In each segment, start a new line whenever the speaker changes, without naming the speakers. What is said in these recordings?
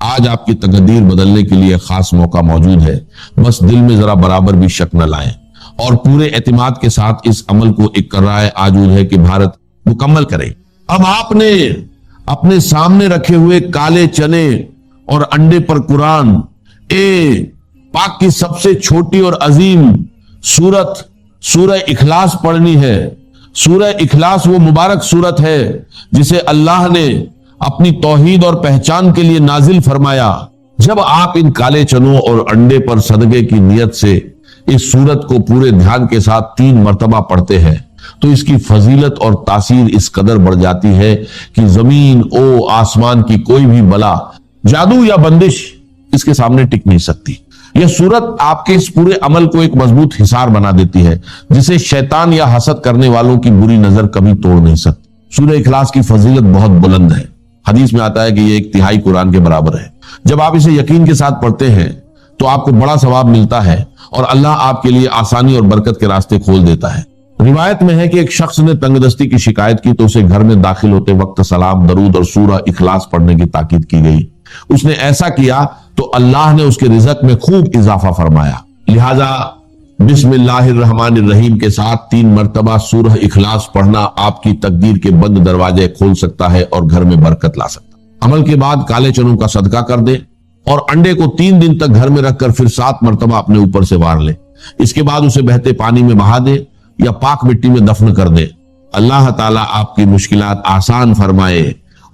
آج آپ کی تقدیر بدلنے کے لیے خاص موقع موجود ہے، بس دل میں ذرا برابر بھی شک نہ لائیں اور پورے اعتماد کے ساتھ اس عمل کو ایک کرائے آجود ہے کہ بھارت مکمل کرے۔ اب آپ نے اپنے سامنے رکھے ہوئے کالے چنے اور انڈے پر قرآن، پاک کی سب سے چھوٹی اور عظیم سورت سورہ اخلاص پڑھنی ہے۔ سورہ اخلاص وہ مبارک سورت ہے جسے اللہ نے اپنی توحید اور پہچان کے لیے نازل فرمایا۔ جب آپ ان کالے چنوں اور انڈے پر صدقے کی نیت سے اس سورت کو پورے دھیان کے ساتھ 3 مرتبہ پڑھتے ہیں تو اس کی فضیلت اور تاثیر اس قدر بڑھ جاتی ہے کہ زمین او آسمان کی کوئی بھی بلا، جادو یا بندش اس کے سامنے ٹک نہیں سکتی۔ یہ سورت آپ کے اس پورے عمل کو ایک مضبوط حصار بنا دیتی ہے جسے شیطان یا حسد کرنے والوں کی بری نظر کبھی توڑ نہیں سکتی۔ سورہ اخلاص کی فضیلت بہت بلند ہے، حدیث میں آتا ہے کہ یہ 1 تہائی قرآن کے برابر ہے۔ جب آپ اسے یقین کے ساتھ پڑھتے ہیں تو آپ کو بڑا ثواب ملتا ہے اور اللہ آپ کے لیے آسانی اور برکت کے راستے کھول دیتا ہے۔ روایت میں ہے کہ ایک شخص نے تنگ دستی کی شکایت کی تو اسے گھر میں داخل ہوتے وقت سلام، درود اور سورہ اخلاص پڑھنے کی تاکید کی گئی۔ اس نے ایسا کیا تو اللہ نے اس کے رزق میں خوب اضافہ فرمایا۔ لہذا بسم اللہ الرحمن الرحیم کے ساتھ 3 مرتبہ سورہ اخلاص پڑھنا آپ کی تقدیر کے بند دروازے کھول سکتا ہے اور گھر میں برکت لا سکتا ہے۔ عمل کے بعد کالے چنوں کا صدقہ کر دے اور انڈے کو 3 دن تک گھر میں رکھ کر پھر 7 مرتبہ اپنے اوپر سے وار لے۔ اس کے بعد اسے بہتے پانی میں بہا دے یا پاک مٹی میں دفن کر دے۔ اللہ تعالیٰ آپ کی مشکلات آسان فرمائے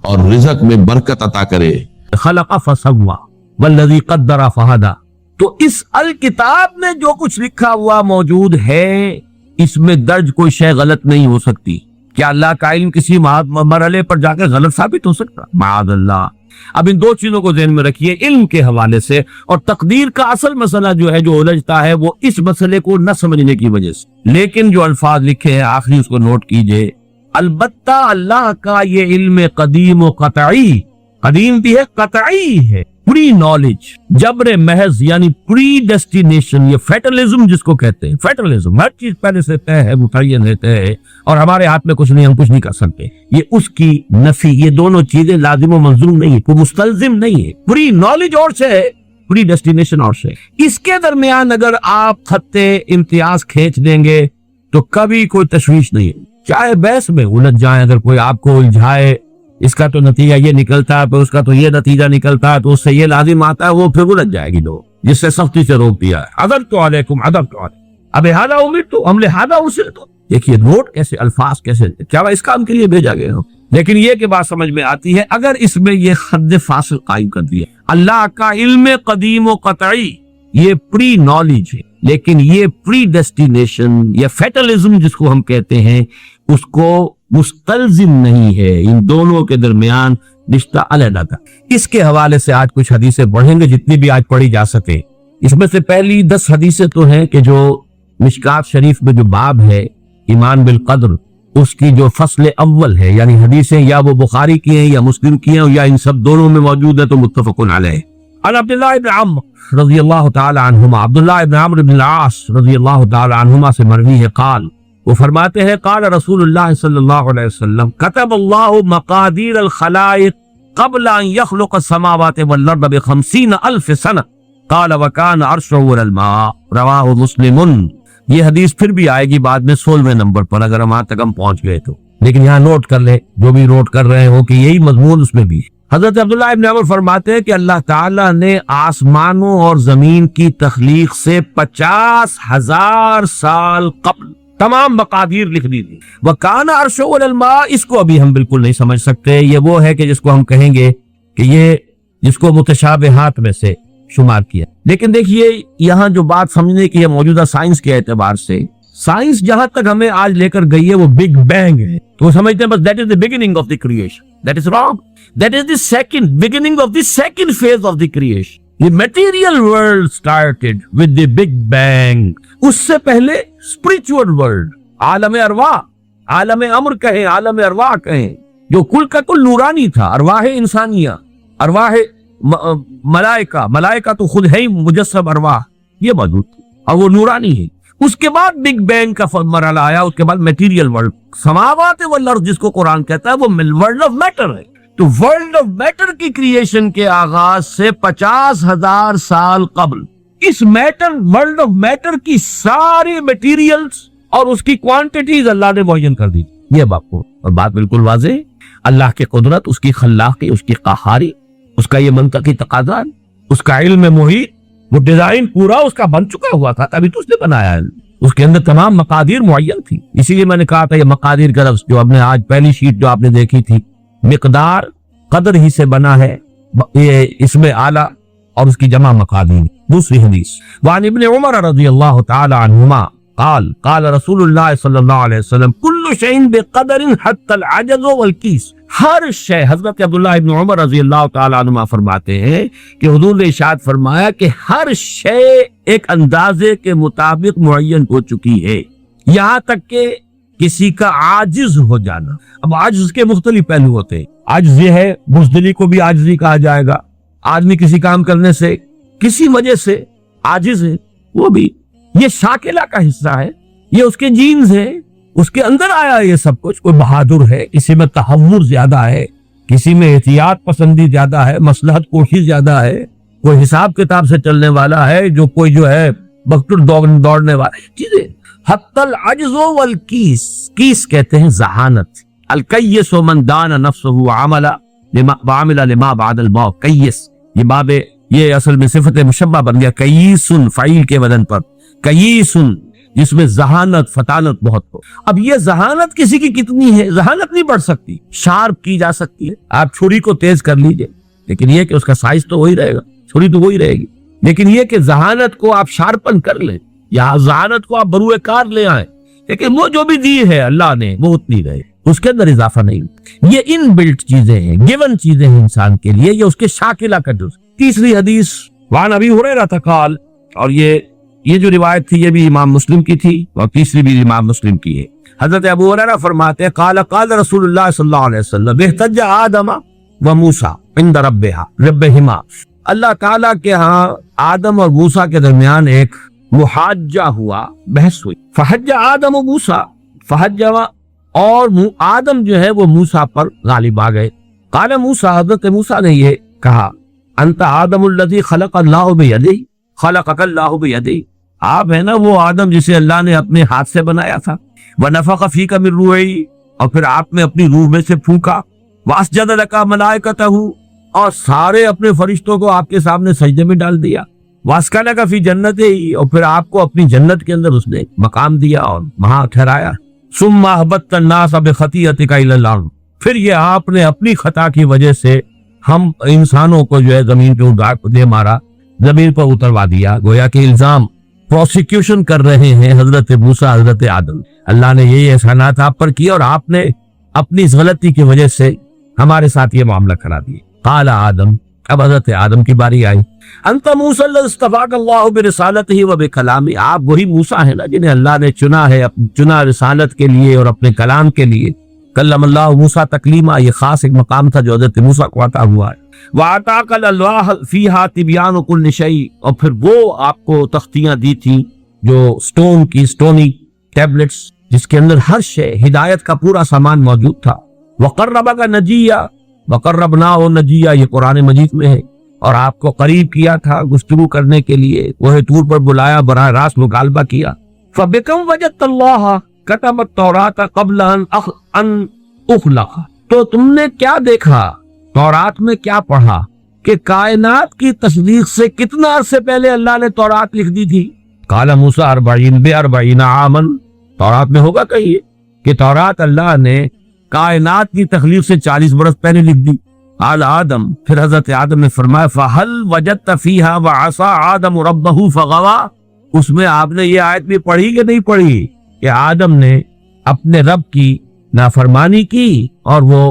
اور رزق میں برکت عطا کرے۔
خلق فسوا والذی قدر فہدا۔ تو اس الکتاب میں جو کچھ لکھا ہوا موجود ہے اس میں درج کوئی شے غلط نہیں ہو سکتی۔ کیا اللہ کا علم کسی مرحلے پر جا کر غلط ثابت ہو سکتا؟ معاذ اللہ۔ اب ان 2 چیزوں کو ذہن میں رکھیے علم کے حوالے سے، اور تقدیر کا اصل مسئلہ جو ہے جو الجھتا ہے وہ اس مسئلے کو نہ سمجھنے کی وجہ سے۔ لیکن جو الفاظ لکھے ہیں آخری اس کو نوٹ کیجئے۔ البتہ اللہ کا یہ علم قدیم و قطعی، قدیم بھی ہے قطعی ہے، پری نالج، جبر محض یعنی پری ڈیسٹینیشن، یہ فیٹلزم جس کو کہتے ہیں، فیٹلزم ہر چیز پہلے سے طے ہے، متعین رہتے ہیں اور ہمارے ہاتھ میں کچھ نہیں، ہم کچھ نہیں کر سکتے، یہ اس کی نفی۔ یہ دونوں چیزیں لازم و ملزوم نہیں ہے، کوئی مستلزم نہیں ہے۔ پری نالج اور سے ہے، پری ڈیسٹینیشن اور سے۔ اس کے درمیان اگر آپ خطے امتیاز کھینچ دیں گے تو کبھی کوئی تشویش نہیں ہے، چاہے بحث میں الجھ جائیں، اگر کوئی آپ کو الجھائے اس کا تو نتیجہ یہ نکلتا ہے، پھر اس کا تو یہ نتیجہ نکلتا ہے، تو اس سے یہ لازم آتا ہے، وہ پھر الجھ جائے گی لوگ، جس سے سختی سے روک دیا ہے۔ عدد تو علیکم عدد تو علیکم، اب ہادہ امیر تو ہم لہذا اسے تو دیکھیے نوٹ کیسے، الفاظ کیسے، کیا اس کام کے لیے بھیجا گیا ہو۔ لیکن یہ کہ بات سمجھ میں آتی ہے اگر اس میں یہ حد فاصل قائم کر دیا، اللہ کا علم قدیم و قطعی یہ پری نالج ہے، لیکن یہ پری ڈیسٹینیشن یا فیٹلزم جس کو ہم کہتے ہیں اس کو مستلزم نہیں ہے۔ ان دونوں کے درمیان رشتہ علیحدہ تھا۔ اس کے حوالے سے آج کچھ حدیثیں پڑھیں گے جتنی بھی آج پڑھی جا سکے۔ اس میں سے پہلی 10 حدیثیں تو ہیں کہ جو مشکات شریف میں جو باب ہے ایمان بالقدر، اس کی جو فصل اول ہے، یعنی حدیثیں یا وہ بخاری کی ہیں یا مسلم کی ہیں یا ان سب دونوں میں موجود ہے تو متفق علیہ۔ عن عبداللہ ابن عمرو رضی اللہ تعالی عنہما، عبداللہ ابن عمرو بن العاص رضی اللہ تعالی عنہما سے مروی ہے، قال، وہ فرماتے ہیں قال رسول اللہ صلی اللہ علیہ وسلم كتب اللہ مقادیر الخلائق قبل ان يخلق السماوات والارض ب50,000 سنہ قال وكان عرشه على الماء، رواہ مسلم۔ یہ حدیث پھر بھی آئے گی بعد میں 16ویں نمبر پر اگر وہاں تک ہم پہنچ گئے تو، لیکن یہاں نوٹ کر لیں جو بھی نوٹ کر رہے ہو کہ یہی مضمون اس میں بھی ہے۔ حضرت عبداللہ ابن عمر فرماتے ہیں کہ اللہ تعالیٰ نے آسمانوں اور زمین کی تخلیق سے 50,000 سال قبل تمام مقادیر لکھ دی تھی۔ وَكَانَ عَرْشُهُ عَلَى الْمَاءِ، اس کو ابھی ہم بالکل نہیں سمجھ سکتے، یہ وہ ہے کہ جس کو ہم کہیں گے کہ یہ جس کو متشابہات میں سے شمار کیا۔ لیکن دیکھیے یہاں جو بات سمجھنے کی ہے موجودہ سائنس کے اعتبار سے، سائنس جہاں تک ہمیں آج لے کر گئی ہے وہ بگ بینگ ہے، تو وہ سمجھتے ہیں بس that is the beginning of the creation. That is wrong. That is the second beginning of the second phase of the creation. The material world started with the big bang. اس سے پہلے spiritual world، عالم ارواح، عالم امر کہیں، عالم ارواح کہیں، جو کل کا کل نورانی تھا، ارواح انسانیہ، ارواح ملائکہ، ملائکہ تو خود ہے ہی مجسم ارواح، یہ موجود تھی اور وہ نورانی ہے۔ اس کے بعد بگ بینگ کا مرحلہ آیا، اس کے بعد میٹیریل ورلڈ، سماوات والارض جس کو قرآن کہتا ہے وہ ورلڈ آف میٹر ہے۔ تو ورلڈ آف میٹر کی کریشن کے آغاز سے 50,000 سال قبل اس ورلڈ آف میٹر کی ساری مٹیریلز اور اس کی کوانٹیٹیز اللہ نے معین کر دی. یہ باپ کو اور بات بالکل واضح. اللہ کی قدرت، اس کی خلاقی، اس کی قہاری، اس کا یہ منطقی تقاضا، اس کا علم محیط، وہ ڈیزائن پورا اس کا بن چکا ہوا تھا، تبھی تو اس نے بنایا ہے. اس کے اندر تمام مقادیر معین تھی. اسی لیے میں نے کہا تھا یہ مقادیر کا لفظ جو ہم نے آج پہلی شیٹ جو آپ نے دیکھی تھی، مقدار قدر ہی سے بنا ہے، یہ اس میں اعلیٰ اور اس کی جمع مقادیر. دوسری حدیث وعن ابن عمر رضی اللہ تعالی عنہما قال قال رسول اللہ صلی اللہ علیہ وسلم کل شیء بقدر حتی العجز والکیس. ہر شے، حضرت عبداللہ ابن عمر رضی اللہ تعالی عنہما فرماتے ہیں کہ حضور نے ارشاد فرمایا کہ ہر شے ایک اندازے کے مطابق معین ہو چکی ہے، یہاں تک کہ کسی کا عاجز ہو جانا. اب عاجز کے مختلف پہلو ہوتے ہیں. عاجز یہ ہے، بزدلی کو بھی عاجزی کہا جائے گا. آدمی کسی کام کرنے سے کسی وجہ سے عاجز ہے، وہ بھی یہ شاکلہ کا حصہ ہے، یہ اس کے جینز ہے، اس کے اندر آیا یہ سب کچھ. کوئی بہادر ہے، کسی میں تحور زیادہ ہے، کسی میں احتیاط پسندی زیادہ ہے، مصلحت کوشی زیادہ ہے، کوئی حساب کتاب سے چلنے والا ہے، جو کوئی جو ہے بختر دوڑنے والا چیزیں. حتی العجز والکیس، کیس کہتے ہیں ذہانت. الکیس من دان نفسه وعمل لما بعد الموت. کیس یہ باب، یہ اصل میں صفت مشبہ بن گیا. کیسن فعیل کے وزن پر، کیسن جس میں ذہانت فطانت بہت ہو. اب یہ ذہانت کسی کی کتنی ہے؟ ذہانت نہیں بڑھ سکتی، شارپ کی جا سکتی ہے. آپ چھری کو تیز کر لیجئے، لیکن یہ کہ اس کا سائز تو وہی رہے گا، چھری تو وہی رہے گی. لیکن یہ کہ ذہانت کو آپ شارپن کر لیں یا ذہانت کو آپ بروئے کار لے آئیں، لیکن وہ جو بھی دی ہے اللہ نے وہ اتنی رہے، اس کے اندر اضافہ نہیں. یہ ان بلٹ چیزیں ہیں، گیون چیزیں ہیں انسان کے لیے، یہ اس کے شاکلہ کا جز. تیسری حدیث وعن ابی ہریرہ قال، اور یہ جو روایت تھی یہ بھی امام مسلم کی تھی اور تیسری بھی امام مسلم کی ہے. حضرت ابو ہریرہ فرماتے ہیں قال قال رسول اللہ صلی اللہ علیہ وسلم احتج آدم و موسیٰ عند ربہما. اللہ تعالیٰ کے ہاں آدم اور موسیٰ کے درمیان ایک محاجہ ہوا، بحث ہوئی. فحج آدم و موسیٰ، فحج اور آدم جو ہے وہ موسیٰ پر غالب آ گئے. قال موسیٰ، حضرت موسیٰ نے یہ کہا انت آدم الذی خلق اللہ بیدہ، خلقک اللہ بیدہ، آپ ہے نا وہ آدم جسے اللہ نے اپنے ہاتھ سے بنایا تھا. ونفخ فیک من روحہ، اور پھر آپ نے اپنی روح میں سے پھونکا. واسجد لک ملائکتہ، اور سارے اپنے فرشتوں کو آپ کے سامنے سجدے میں ڈال دیا. واسکنک فی جنتہ، اور پھر آپ کو اپنی جنت کے اندر اس نے مقام دیا اور وہاں ٹھہرایا. ثم اہبطت الناس بخطیئتک الی الارض، پھر یہ آپ نے اپنی خطا کی وجہ سے ہم انسانوں کو جو ہے زمین پہ مارا، زمین پر اتروا دیا. گویا کہ الزام پروسیکیوشن کر رہے ہیں حضرت موسیٰ حضرت آدم. اللہ نے یہی احسانات آپ پر کیا اور آپ نے اپنی اس غلطی کی وجہ سے ہمارے ساتھ یہ معاملہ کرا دیا. قال آدم، اب حضرت آدم کی باری آئی. انت موسیٰ الذی اصطفاک اللہ برسالتہ و بکلامہ، آپ وہی موسیٰ ہیں نا جنہیں اللہ نے چنا ہے، چنا رسالت کے لیے اور اپنے کلام کے لیے. کلم اللہ موسیٰ تکلیما، یہ خاص ایک مقام تھا جو حضرت موسیٰ کو عطا ہوا ہے. وَأَعْطَاكَ الْأَلْوَاحَ فِيهَا تِبْيَانُ كُلِّ شَيْءٍ، اور پھر وہ آپ کو تختیاں دی تھیں جو سٹونی ٹیبلٹس، جس کے اندر ہر شے ہدایت کا پورا سامان موجود تھا. وَقَرَّبَكَ نَجِيًّا وَقَرَّبْنَاهُ نَجِيًّا، یہ قرآن مجید میں ہے. اور آپ کو قریب کیا تھا گفتگو کرنے کے لیے، وہ طور پر بلایا، براہ راست مکالمہ کیا. فَبِكَمْ وَجَدْتَ اللَّهَ كَتَبَ التَّوْرَاةَ قَبْلَ أَنْ أُخْلَقَ، تو تم نے کیا دیکھا، تورات میں کیا پڑھا کہ کائنات کی تخلیق سے کتنا عرصے پہلے اللہ نے تورات لکھ دی تھی. قال موسیٰ 40 عاما، تورات میں ہوگا کہیں کہ تورات اللہ نے کائنات کی تخلیق سے 40 برس پہلے لکھ دی. قال آدم، پھر حضرت آدم نے فرمایا فَهَلْ وَجَدْتَ فِيهَا وَعَصَىٰ آدَمُ رَبَّهُ فَغَوَىٰ، اس میں آپ نے یہ آیت بھی پڑھی کہ نہیں پڑھی کہ آدم نے اپنے رب کی نافرمانی کی اور وہ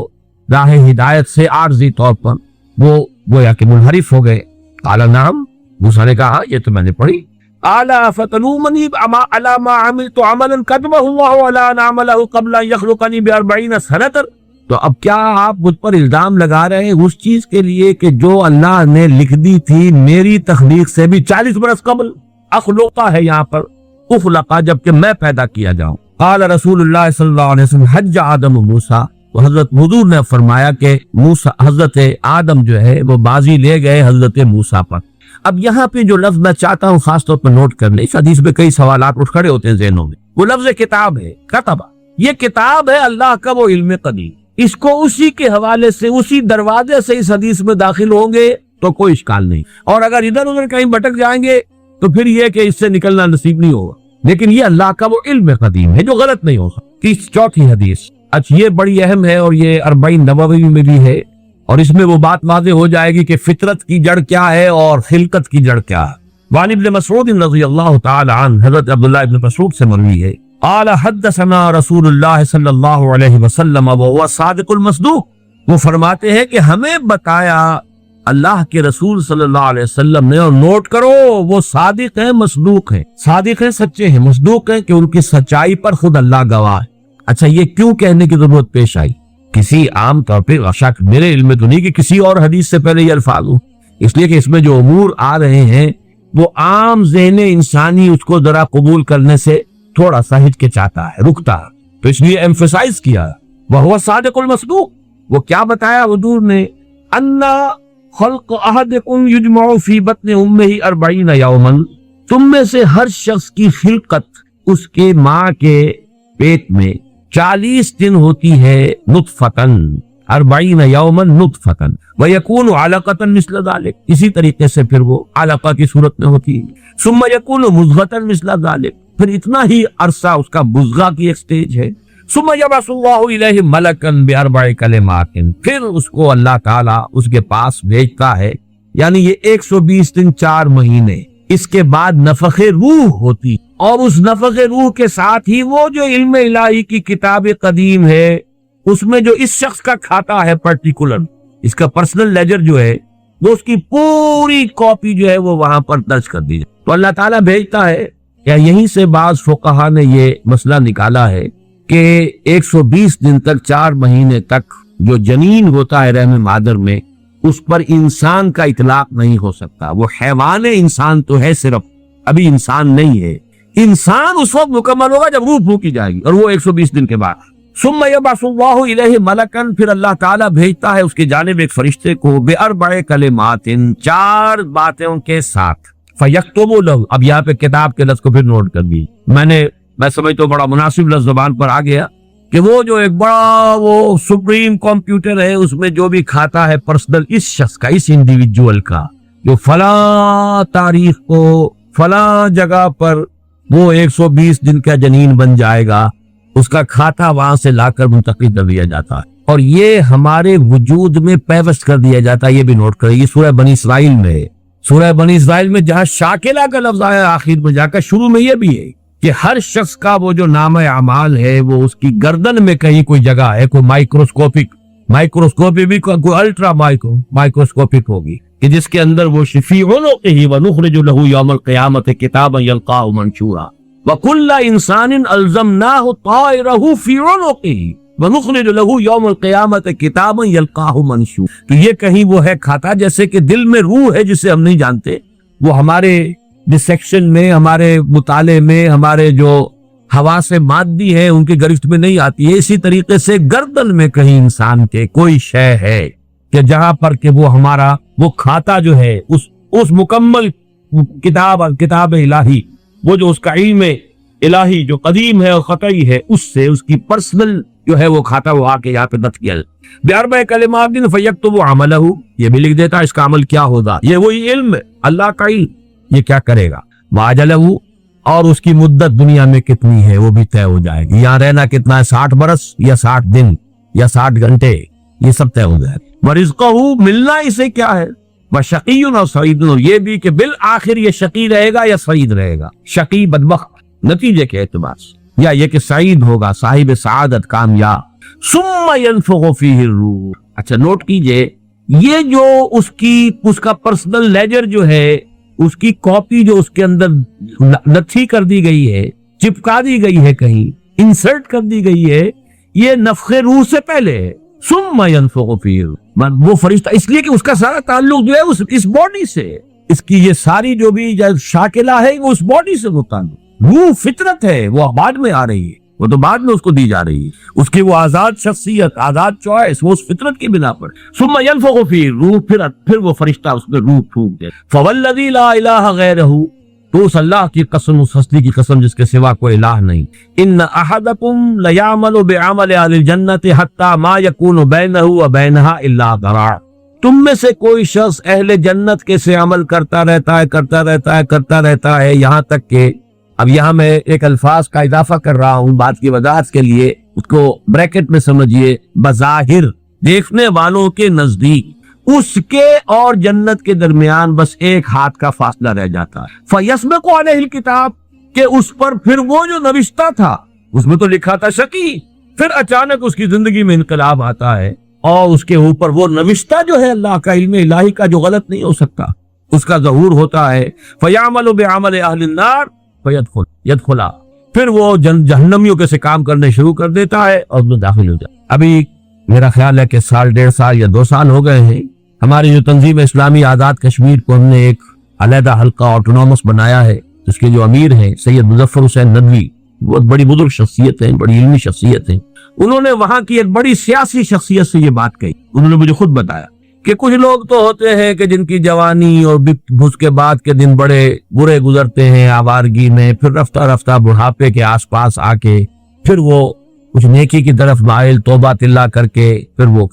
راہ ہدایت سے عارضی طور پر وہ گویا کہ منحرف ہو گئے. قال نعم، موسیٰ نے کہا یہ تو میں نے پڑھی. قال فتلومنی علی ما عملت عملا كتبه الله على ان اعمله قبل ان يخلقني ب40 سنة، تو اب کیا آپ مجھ پر الزام لگا رہے ہیں اس چیز کے لیے کہ جو اللہ نے لکھ دی تھی میری تخلیق سے بھی 40 برس قبل. اخلقہ ہے یہاں پر، اخلقہ جبکہ میں پیدا کیا جاؤں. قال رسول اللہ صلی اللہ علیہ وسلم حج آدم موسیٰ تو حضرت حضور نے فرمایا کہ موسیٰ حضرت آدم جو ہے وہ بازی لے گئے حضرت موسیٰ پر. اب یہاں پہ جو لفظ میں چاہتا ہوں خاص طور پر نوٹ کر لیں، اس حدیث میں کئی سوالات اٹھ کھڑے ہوتے ہیں ذہنوں میں. وہ لفظ کتاب ہے، کتبہ، یہ کتاب ہے اللہ کا وہ علم قدیم. اس کو اسی کے حوالے سے اسی دروازے سے اس حدیث میں داخل ہوں گے تو کوئی اشکال نہیں، اور اگر ادھر ادھر کہیں بھٹک جائیں گے تو پھر یہ کہ اس سے نکلنا نصیب نہیں ہوگا. لیکن یہ اللہ کا وہ علم قدیم ہے جو غلط نہیں ہو سکتا. چوتھی حدیث، اچھا یہ بڑی اہم ہے اور یہ 40 نبوی میں بھی ہے، اور اس میں وہ بات واضح ہو جائے گی کہ فطرت کی جڑ کیا ہے اور خلقت کی جڑ کیا ہے. وعن ابن مسعود رضی اللہ تعالی عنہ، حضرت عبداللہ ابن مسعود سے مروی ہے، قال حدثنا رسول اللہ صلی اللہ علیہ وسلم وهو صادق المصدوق. وہ فرماتے ہیں کہ ہمیں بتایا اللہ کے رسول صلی اللہ علیہ وسلم نے، اور نوٹ کرو وہ صادق ہیں مصدوق ہیں. صادق ہیں سچے ہیں، مصدوق ہیں کہ ان کی سچائی پر خود اللہ گواہ ہے. اچھا یہ کیوں کہنے کی ضرورت پیش آئی؟ کسی عام طور پہ شک میرے علم میں تو نہیں کہ کسی اور حدیث سے پہلے یہ الفاظ ہوں، اس لیے کہ اس میں جو امور آ رہے ہیں وہ عام ذہن انسانی اس کو ذرا قبول کرنے سے تھوڑا سا ہچکچاتا ہے، رکتا ہے، تو اس لیے ایمفسائز کیا وہ صادق المصدوق. وہ کیا بتایا حضور نے؟ ان خلق احدکم یجمع فی بطن امہ 40 یوما، تم میں سے ہر شخص کی خلقت اس کے ماں کے پیٹ میں 40 دن ہوتی ہے نطفتن، 40 یوما نطفتن، ویکون علقۃ مثل ذلک، اسی طریقے سے پھر وہ علقہ کی صورت میں ہوتی ہے، ثم یکون مضغۃ مثل ذلک، پھر اتنا ہی عرصہ اس کا مضغہ کی ایک سٹیج ہے، ثم یبعث اللہ الیہ ملکا ب4 کلمات، پھر اس کو اللہ تعالیٰ اس کے پاس بھیجتا ہے، یعنی یہ 120 دن 4 مہینے، اس کے بعد نفخ روح ہوتی، اور اس نفخ روح کے ساتھ ہی وہ جو علم الہی کی کتاب قدیم ہے اس میں جو اس شخص کا کھاتا ہے پرٹیکولر، اس کا پرسنل لیجر جو ہے، وہ اس کی پوری کاپی جو ہے وہ وہاں پر درج کر دی جائے. تو اللہ تعالیٰ بھیجتا ہے. یا یہیں سے بعض فقہا نے یہ مسئلہ نکالا ہے کہ 120 دن تک 4 مہینے تک جو جنین ہوتا ہے رحم مادر میں، اس پر انسان کا اطلاق نہیں ہو سکتا. وہ حیوان انسان تو ہے صرف، ابھی انسان نہیں ہے. انسان اس وقت مکمل ہوگا جب روح پھونکی جائے گی، اور وہ 120 دن کے بعد. ثم یبعث اللہ الیہ ملکا، پھر اللہ تعالیٰ بھیجتا ہے اس کی جانب ایک فرشتے کو، ب4 کلمات، 4 باتوں کے ساتھ، فیکتب لہ. اب یہاں پہ کتاب کے لفظ کو پھر نوٹ کر دی. میں سمجھتا ہوں بڑا مناسب لفظ زبان پر آ گیا کہ وہ جو ایک بڑا وہ سپریم کمپیوٹر ہے، اس میں جو بھی کھاتا ہے پرسنل اس شخص کا، اس انڈیویجول کا، جو فلاں تاریخ کو فلاں جگہ پر وہ 120 دن کا جنین بن جائے گا، اس کا کھاتا وہاں سے لا کر منتقل کر دیا جاتا ہے، اور یہ ہمارے وجود میں پیوست کر دیا جاتا ہے. یہ بھی نوٹ کریں، یہ سورہ بنی اسرائیل میں ہے. سورہ بنی اسرائیل میں جہاں شاکلہ کا لفظ آیا آخر میں جا کر، شروع میں یہ بھی ہے کہ ہر شخص کا وہ جو نام اعمال ہے وہ اس کی گردن میں کہیں کوئی جگہ ہے، کوئی مائکروسکوپی بھی کوئی الٹرا مائکروسکوپک ہوگی کہ جس کے اندر وہ شفیع عنقہ ونخرج له یوم القیامۃ کتابا یلقاہ منشورا وکل انسان الزمناہ طائرہ فی عنقہ ونخرج له یوم القیامۃ کتابا یلقاہ منشورا. تو یہ کہیں وہ ہے کھاتا جیسے کہ دل میں روح ہے جسے ہم نہیں جانتے، وہ ہمارے ڈسیکشن میں، ہمارے مطالعے میں، ہمارے جو حواس مادی ہے ان کی گرفت میں نہیں آتی ہے. اسی طریقے سے گردن میں کہیں انسان کے کوئی شے ہے کہ جہاں پر کہ وہ ہمارا وہ کھاتا جو ہے اس مکمل کتاب الہی، وہ جو اس کا علم الہی جو قدیم ہے اور قطعی ہے، اس سے اس کی پرسنل جو ہے وہ کھاتا وہ آ کے یہاں پہ دت کیا ب4 کلمات فیکتب عملہ، یہ بھی لکھ دیتا ہے اس کا عمل کیا ہوگا. یہ وہی علم ہے، اللہ کا علم، یہ کیا کرے گا. واجلہ، اور اس کی مدت دنیا میں کتنی ہے وہ بھی طے ہو جائے گی. یہاں رہنا کتنا ہے، 60 برس یا 60 دن یا 60 گھنٹے، یہ سب طے ہو جائے. ورزقہ، ملنا اسے کیا ہے، وشقی و سعید، اور یہ بھی کہ بالآخر یہ شقی رہے گا یا سعید رہے گا. شقی بدبخت نتیجے کے اعتبار سے، یا یہ کہ سعید ہوگا صاحب سعادت کامیاب. ثم ينفخ فیہ الروح. اچھا نوٹ کیجئے، یہ جو اس کا پرسنل لیجر جو ہے، اس کی کاپی جو اس کے اندر نتھی کر دی گئی ہے، چپکا دی گئی ہے، کہیں انسرٹ کر دی گئی ہے، یہ نفخ روح سے پہلے ہے. ثم ينفخ فیہ، وہ فرشتہ، اس لیے کہ اس کا سارا تعلق جو ہے اس باڈی سے، اس کی یہ ساری جو بھی شاکلہ ہے وہ اس باڈی سے وہ تعلق. روح فطرت ہے، وہ بعد میں آ رہی ہے. وہ تو بعد میں اس کو دی جا رہی ہے، اس کی وہ آزاد شخصیت، آزاد چوائس، وہ اس فطرت کی بنا پر۔ ثم ينفخ فيه روح، پھر وہ فرشتہ اس میں روح پھونک دے۔ فوالذی لا الہ غیرہ، تو اس اللہ کی قسم، اس ہستی کی قسم جس کے سوا کوئی الہ نہیں۔ ان احدکم لیعمل بعمل اہل الجنۃ حتی ما یکون بینہ وبینہا الا ذراع، تم میں سے کوئی شخص اہل جنت کے سے عمل کرتا رہتا ہے یہاں تک کہ، اب یہاں میں ایک الفاظ کا اضافہ کر رہا ہوں بات کی وضاحت کے لیے، اس کو بریکٹ میں سمجھیے، بظاہر دیکھنے والوں کے نزدیک اس کے اور جنت کے درمیان بس ایک ہاتھ کا فاصلہ رہ جاتا ہے۔ فَيَسْبِقُ عَلَيْهِ الْكِتَابُ، کہ اس پر پھر وہ جو نوشتہ تھا اس میں تو لکھا تھا شقی، پھر اچانک اس کی زندگی میں انقلاب آتا ہے اور اس کے اوپر وہ نوشتہ جو ہے اللہ کا علم الہی کا جو غلط نہیں ہو سکتا اس کا ظہور ہوتا ہے۔ فَيَعْمَلُ بِعَمَلِ أَهْلِ النَّارِ فَيَدْخُلَ، پھر وہ جہنمیوں کے سے کام کرنے شروع کر دیتا ہے اور میں داخل ہو جاتا ہے۔ ابھی میرا خیال ہے کہ سال 1.5 سال یا 2 سال ہو گئے ہیں، ہماری جو تنظیم اسلامی آزاد کشمیر کو ہم نے ایک علیحدہ حلقہ آٹونومس بنایا ہے، اس کے جو امیر ہیں سید مظفر حسین ندوی، بہت بڑی بزرگ شخصیت ہیں، بڑی علمی شخصیت ہیں، انہوں نے وہاں کی ایک بڑی سیاسی شخصیت سے یہ بات کہی۔ انہوں نے مجھے خود بتایا کہ کچھ لوگ تو ہوتے ہیں کہ جن کی جوانی اور اس کے بعد کے دن بڑے برے گزرتے ہیں آوارگی میں، پھر رفتہ رفتہ بڑھاپے کے آس پاس آ کے پھر وہ کچھ نیکی کی طرف مائل، توبہ تلا کر کے پھر وہ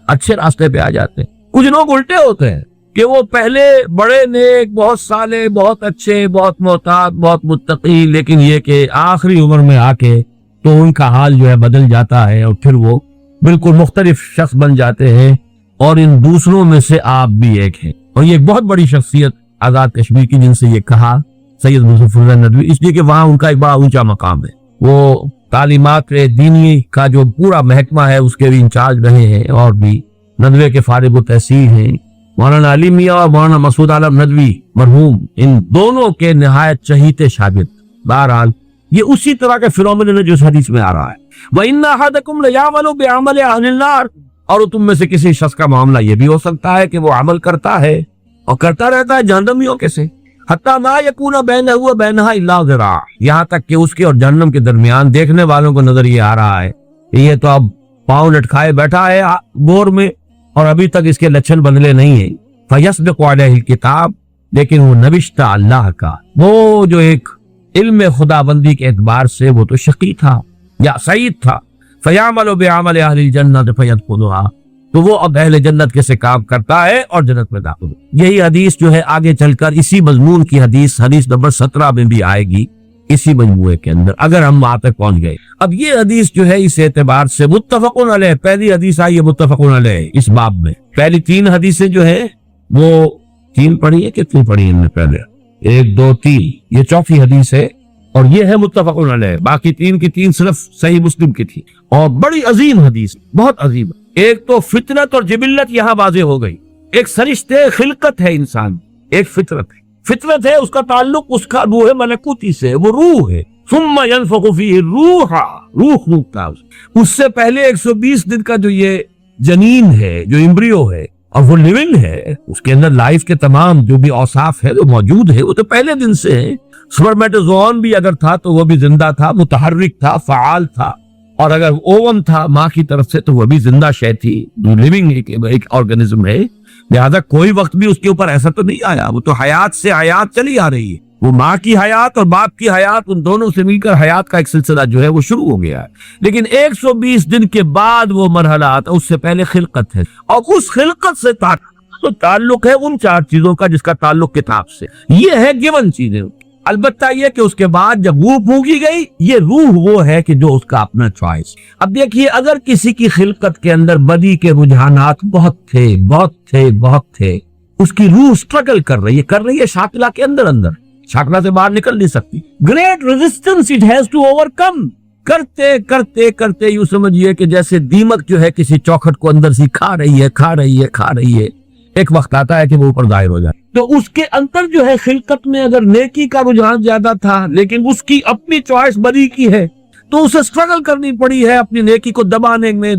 اچھے راستے پہ آ جاتے ہیں۔ کچھ لوگ الٹے ہوتے ہیں کہ وہ پہلے بڑے نیک، بہت صالح، بہت اچھے، بہت محتاط، بہت متقی، لیکن یہ کہ آخری عمر میں آ کے تو ان کا حال جو ہے بدل جاتا ہے اور پھر وہ بالکل مختلف شخص بن جاتے ہیں، اور ان دوسروں میں سے آپ بھی ایک ہیں۔ اور یہ ایک بہت بڑی شخصیت آزاد کشمیر کی، جن سے یہ کہا سید مظفر حسین ندوی، اس لیے کہ وہاں ان کا ایک بڑا اونچا مقام ہے، وہ تعلیمات دینی کا جو پورا محکمہ ہے اس کے بھی انچارج رہے ہیں، اور بھی ندوے کے فارغ التحصیل ہیں۔ مولانا علی میاں اور مولانا مسعود عالم ندوی مرحوم، ان دونوں کے نہایت چہیتے شاگرد۔ بہرحال یہ اسی طرح کے فنومین ہے جو اس حدیث میں آ رہا ہے۔ وَإِنَّ أَحَدَكُمْ لَيَعْمَلُ بِعَمَلِ أَهْلِ النَّارِ، اور تم میں سے کسی شخص کا معاملہ یہ بھی ہو سکتا ہے کہ وہ عمل کرتا ہے اور کرتا رہتا ہے جہنمیوں کے سے، حتیٰ مَا يَكُونَ بَيْنَهُ وَبَيْنَهَا إِلَّا ذِرَاعٌ، یہاں تک کہ اس کے اور جہنم کے درمیان دیکھنے والوں کو نظر یہ آ رہا ہے کہ یہ تو اب پاؤں لٹکائے بیٹھا ہے گور میں اور ابھی تک اس کے لچھن بدلے نہیں ہیں۔ فَيَسْبِقُ عَلَيْهِ الْكِتَابُ، لیکن وہ نوشتہ اللہ کا، وہ جو ایک علم خدا بندی کے اعتبار سے وہ تو شقی تھا یا سعید تھا۔ فَيَعْمَلُ بِعَمَلِ أَهْلِ الْجَنَّةِ فَيَدْخُلُهَا، تو وہ اب اہل جنت کے سے کام کرتا ہے اور جنت میں داخل۔ یہی حدیث جو ہے آگے چل کر اسی مضمون کی حدیث نمبر 17 میں بھی آئے گی، اسی مجموعے کے اندر، اگر ہم وہاں تک پہنچ گئے۔ اب یہ حدیث جو ہے اس اعتبار سے متفقن علیہ، پہلی حدیث آئی ہے متفقن علیہ اس باب میں۔ پہلی 3 حدیثیں جو ہے وہ 3 پڑھی ہے، کتنی پڑھی ہیں ان میں پہلے؟ 1 2 3، یہ 4تھی حدیث ہے اور یہ ہے متفقن علیہ، باقی 3 کی 3 صرف صحیح مسلم کی تھی، اور بڑی عظیم حدیث، بہت عظیم۔ ایک تو فطرت اور جبلت یہاں واضح ہو گئی، ایک سرشتے خلقت ہے انسان، ایک فطرت ہے، اس کا تعلق اس کا روح ملکوتی سے، وہ روح ہے۔ ثم ينفخ فيه روح پھونکتا ہے، اس سے پہلے 120 دن کا جو یہ جنین ہے، جو امبریو ہے اور وہ لیونگ ہے، اس کے اندر لائف کے تمام جو بھی اوصاف ہے وہ موجود ہے، وہ تو پہلے دن سے ہے۔ سپرمیٹوزوون بھی اگر تھا تو وہ بھی زندہ تھا، متحرک تھا، فعال تھا، اور اگر اوون تھا ماں کی طرف سے تو وہ بھی زندہ شے تھی، لیونگ ایک آرگنزم ہے، لہذا کوئی وقت بھی اس کے اوپر ایسا تو نہیں آیا، وہ تو حیات سے حیات چلی آ رہی ہے، وہ ماں کی حیات اور باپ کی حیات، ان دونوں سے مل کر حیات کا ایک سلسلہ جو ہے وہ شروع ہو گیا ہے۔ لیکن 120 دن کے بعد وہ مرحلہ آتا، اس سے پہلے خلقت ہے، اور اس خلقت سے تعلق ہے ان 4 چیزوں کا جس کا تعلق کتاب سے، یہ ہے گیون چیزیں۔ البتہ یہ کہ اس کے بعد جب روح پھونکی گئی، یہ روح وہ ہے کہ جو اس کا اپنا چوائس۔ اب دیکھیے، اگر کسی کی خلقت کے اندر بدی کے رجحانات بہت تھے، اس کی روح سٹرگل کر رہی ہے شاکلہ کے اندر، شاکلہ سے باہر نکل نہیں سکتی، great resistance it has to overcome, کرتے یوں سمجھیے کہ جیسے دیمک جو ہے کسی چوکھٹ کو اندر سے کھا رہی ہے، ایک وقت آتا ہے کہ وہ اوپر ظاہر ہو جائے۔ تو اس کے اندر جو ہے خلقت میں اگر نیکی کا رجحان زیادہ تھا، لیکن اس کی اپنی چوائس بدی کی ہے، تو اسے سٹرگل کرنی پڑی ہے اپنی نیکی کو دبانے میں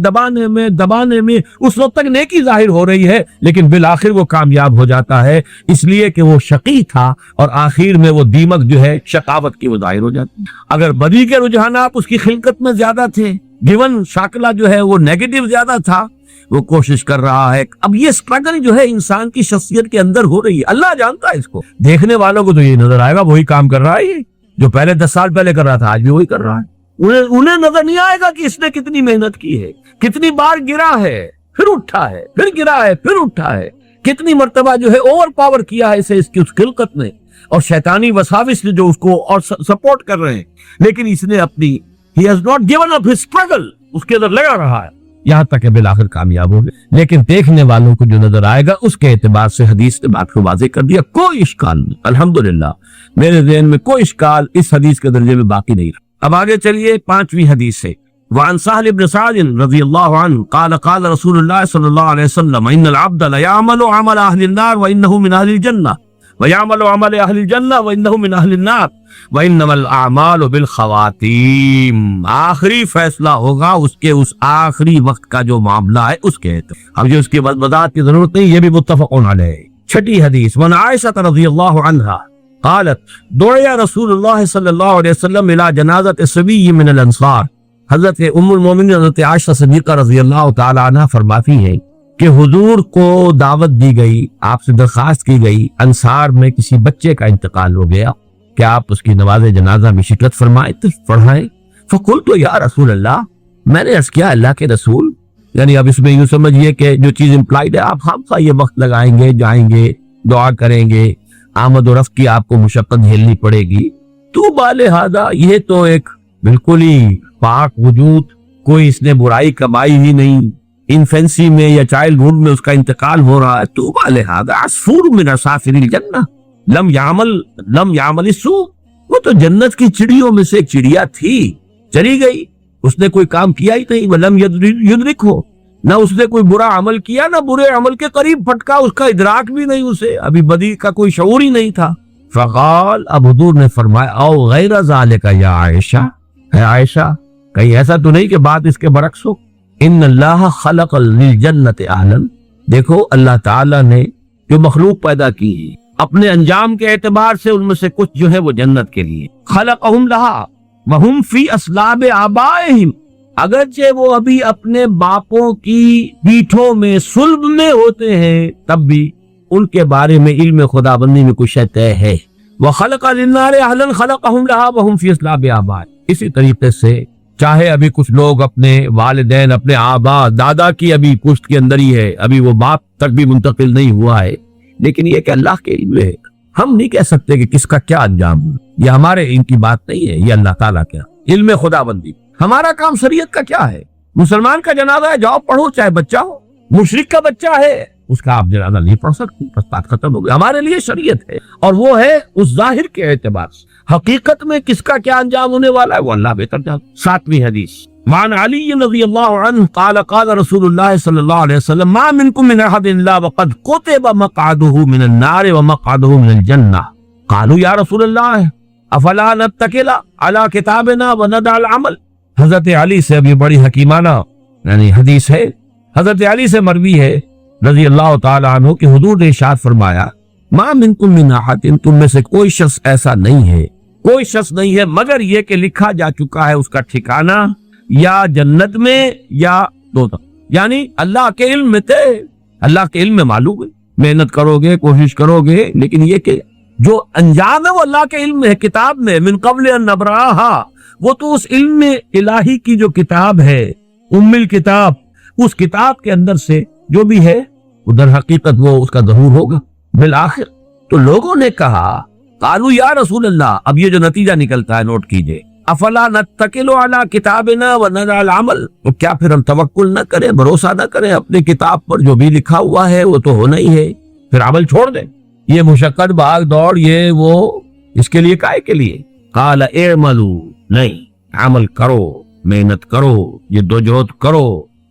اس وقت تک نیکی ظاہر ہو رہی ہے، لیکن بالآخر وہ کامیاب ہو جاتا ہے، اس لیے کہ وہ شقی تھا اور آخر میں وہ دیمک جو ہے شقاوت کی وہ ظاہر ہو جاتی ہے۔ اگر بدی کے رجحانات اس کی خلقت میں زیادہ تھے، گیون شاکلہ جو ہے وہ نیگیٹو زیادہ تھا، وہ کوشش کر رہا ہے۔ اب یہ سٹرگل جو ہے انسان کی شخصیت کے اندر ہو رہی ہے، اللہ جانتا ہے اس کو، دیکھنے والوں کو تو یہ نظر آئے گا وہی کام کر رہا ہے، یہ جو پہلے 10 سال پہلے کر رہا تھا آج بھی وہی کر رہا ہے۔ انہیں نظر نہیں آئے گا کہ اس نے کتنی محنت کی ہے، کتنی بار گرا ہے پھر اٹھا ہے، پھر گرا ہے پھر اٹھا ہے، کتنی مرتبہ جو ہے اوور پاور کیا ہے اسے اس کی اس خلقت نے اور شیطانی وساوس نے جو اس کو اور سپورٹ کر رہے ہیں، لیکن اس نے اپنی he has not given up his struggle، اس کے اندر لگا رہا ہے یہاں تک کہ بالآخر کامیاب ہو گئے۔ لیکن دیکھنے والوں کو جو نظر آئے گا اس کے اعتبار سے حدیث نے بات کو واضح کر دیا، کوئی اشکال نہیں، الحمدللہ میرے ذہن میں کوئی اشکال اس حدیث کے درجے میں باقی نہیں رہا۔ اب آگے چلیے 5ویں حدیث سے، وعن سہل بن سعد رضی اللہ عنہ قال قال رسول اللہ صلی اللہ علیہ وسلم ان العبد لیعمل عمل اہل النار وانہ من اہل الجنہ ویعمل عمل اہل الجنہ وانہ من اہل النار وانما الاعمال بالخواتیم۔ آخری فیصلہ ہوگا اس کے اس آخری وقت کا جو معاملہ ہے اس کے اعتبار، اب جو اس کی وضاحت کی ضرورت نہیں، یہ بھی متفق علیہ۔ 6 حدیث، وعن عائشہ رضی اللہ عنہا قالت دعی رسول اللہ صلی اللہ علیہ وسلم الى جنازۃ صبی من الانصار۔ حضرت ام المومنین حضرت عائشہ صدیقہ رضی اللہ تعالی عنہ فرماتی ہیں کہ حضور کو دعوت دی گئی، آپ سے درخواست کی گئی، انصار میں کسی بچے کا انتقال ہو گیا، کہ آپ اس کی نماز جنازہ میں شرکت فرمائیں، پڑھائیں۔ فقلت یا رسول اللہ، میں نے عرض کیا اللہ کے رسول، یعنی اب اس میں یوں سمجھیے کہ جو چیز امپلائڈ ہے، آپ خامخواہ یہ وقت لگائیں گے، جائیں گے، دعا کریں گے، آمد و رفت کی آپ کو مشقت جھیلنی پڑے گی، تو بالہذا یہ تو ایک بالکل ہی پاک وجود، کوئی اس نے برائی کمائی ہی نہیں، انفینسی میں یا چائلڈ ہوڈ میں اس کا انتقال ہو رہا ہے، تو بالہذا عصفور من عصافر الجنہ لم یعمل السوء، وہ تو جنت کی چڑیوں میں سے ایک چڑیا تھی، چلی گئی، اس نے کوئی کام کیا ہی نہیں، ولم یدرکہ، نہ اس نے کوئی برا عمل کیا، نہ برے عمل کے قریب پھٹکا، اس کا ادراک بھی نہیں، اسے ابھی بدی کا کوئی شعور ہی نہیں تھا۔ فقال، اب حضور نے فرمایا، او غیر ذالک یا عائشہ، ہے عائشہ کہیں ایسا تو نہیں کہ بات اس کے برعکس ہو، ان اللہ خلق للجنت اہلا، دیکھو اللہ تعالیٰ نے جو مخلوق پیدا کی ہے اپنے انجام کے اعتبار سے ان میں سے کچھ جو ہے وہ جنت کے لیے، خلقہم لہا وہم فی اسلاب آبائہم، اگرچہ وہ ابھی اپنے باپوں کی پیٹھوں میں صلب میں ہوتے ہیں، تب بھی ان کے بارے میں علم خدابندی میں کچھ طے ہے۔ وخلق للنار اہلا خلقہم لہا وہم فی اسلاب آبائہم، اسی طریقے سے چاہے ابھی کچھ لوگ اپنے والدین، اپنے آبا دادا کی ابھی پشت کے اندر ہی ہے، ابھی وہ باپ تک بھی منتقل نہیں ہوا ہے، لیکن یہ کہ اللہ کے علم ہے، ہم نہیں کہہ سکتے کہ کس کا کیا انجام ہے، یہ ہمارے ان کی بات نہیں ہے، یہ اللہ تعالیٰ کا علم خدابندی۔ ہمارا کام شریعت کا کیا ہے، مسلمان کا جنازہ ہے جاؤ پڑھو، چاہے بچہ ہو، مشرک کا بچہ ہے اس کا آپ جنازہ نہیں پڑھ سکتے، بس بات ختم ہو گئی۔ ہمارے لیے شریعت ہے اور وہ ہے اس ظاہر کے اعتبار سے، حقیقت میں کس کا کیا انجام ہونے والا ہے وہ اللہ بہتر جانتا۔ 7ویں حدیث، وعن علی رضی اللہ عنہ قال قال رسول اللہ صلی اللہ علیہ وسلم ما منکم من احد الا وقد کتب مقعده من النار ومقعده من الجنہ قالوا یا رسول اللہ افلا نتکل علی کتابنا وندع العمل۔ حضرت علی سے ابھی بڑی حکیمانہ یعنی حدیث ہے، حضرت علی سے مروی ہے رضی اللہ تعالی عنہ کہ حضور نے ارشاد فرمایا ما منکم من احد، تم میں سے کوئی شخص ایسا نہیں ہے، کوئی شخص نہیں ہے مگر یہ کہ لکھا جا چکا ہے اس کا ٹھکانہ یا جنت میں یا دوزخ، یعنی اللہ کے علم میں تھے، اللہ کے علم میں معلوم ہے، محنت کرو گے کوشش کرو گے، لیکن یہ کہ جو انجام ہے وہ اللہ کے علم میں ہے، کتاب میں، من قبل ان نبرہا، وہ تو اس علم الہی کی جو کتاب ہے، ام الکتاب، اس کتاب کے اندر سے جو بھی ہے ادھر حقیقت وہ اس کا ظہور ہوگا بالآخر۔ تو لوگوں نے کہا قالوا یا رسول اللہ، اب یہ جو نتیجہ نکلتا ہے نوٹ کیجئے، افلا نتکل علی کتابنا وندع العمل، تو کیا پھر ہم توکل نہ کریں، بھروسہ نہ کریں اپنے کتاب پر، جو بھی لکھا ہوا ہے وہ تو ہونا ہی ہے، پھر عمل چھوڑ دیں، یہ مشقت بھاگ دوڑ یہ وہ اس کے لیے کائے کے لیے؟ قال اعملوا، نہیں عمل کرو، محنت کرو، یہ دوجہد کرو،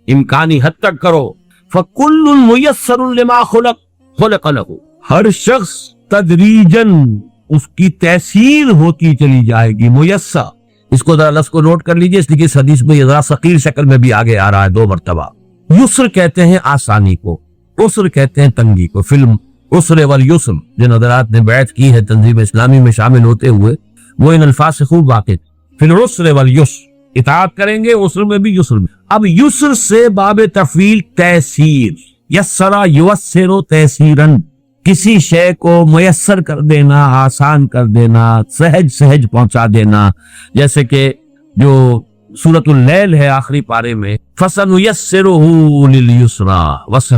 امکانی حد تک کرو، فکل میسر لما خلق لہ، ہر شخص تدریجاً اس کی تیسیر ہوتی چلی جائے گی، میسر اس کو ذرا لفظ کو نوٹ کر لیجئے، اس لیے کہ اس حدیث میں یہ ذرا ثقیل شکل میں بھی آگے آ رہا ہے 2 مرتبہ۔ یسر کہتے ہیں آسانی کو، عسر کہتے ہیں تنگی کو۔ فلم عسر والیسر جن حضرات نے بیعت کی ہے تنظیم اسلامی میں شامل ہوتے ہوئے، وہ ان الفاظ سے خوب واقف۔ فی العسر والیسر، اطاعت کریں گے عسر میں بھی یسر میں۔ اب یسر سے باب تفعیل تیسیر، یسرا یوسر تیسیرن، کسی شے کو میسر کر دینا، آسان کر دینا، سہج سہج پہنچا دینا، جیسے کہ جو سورۃ اللیل ہے آخری پارے میں، فَسَنُيَسِّرُهُ لِلْيُسْرَى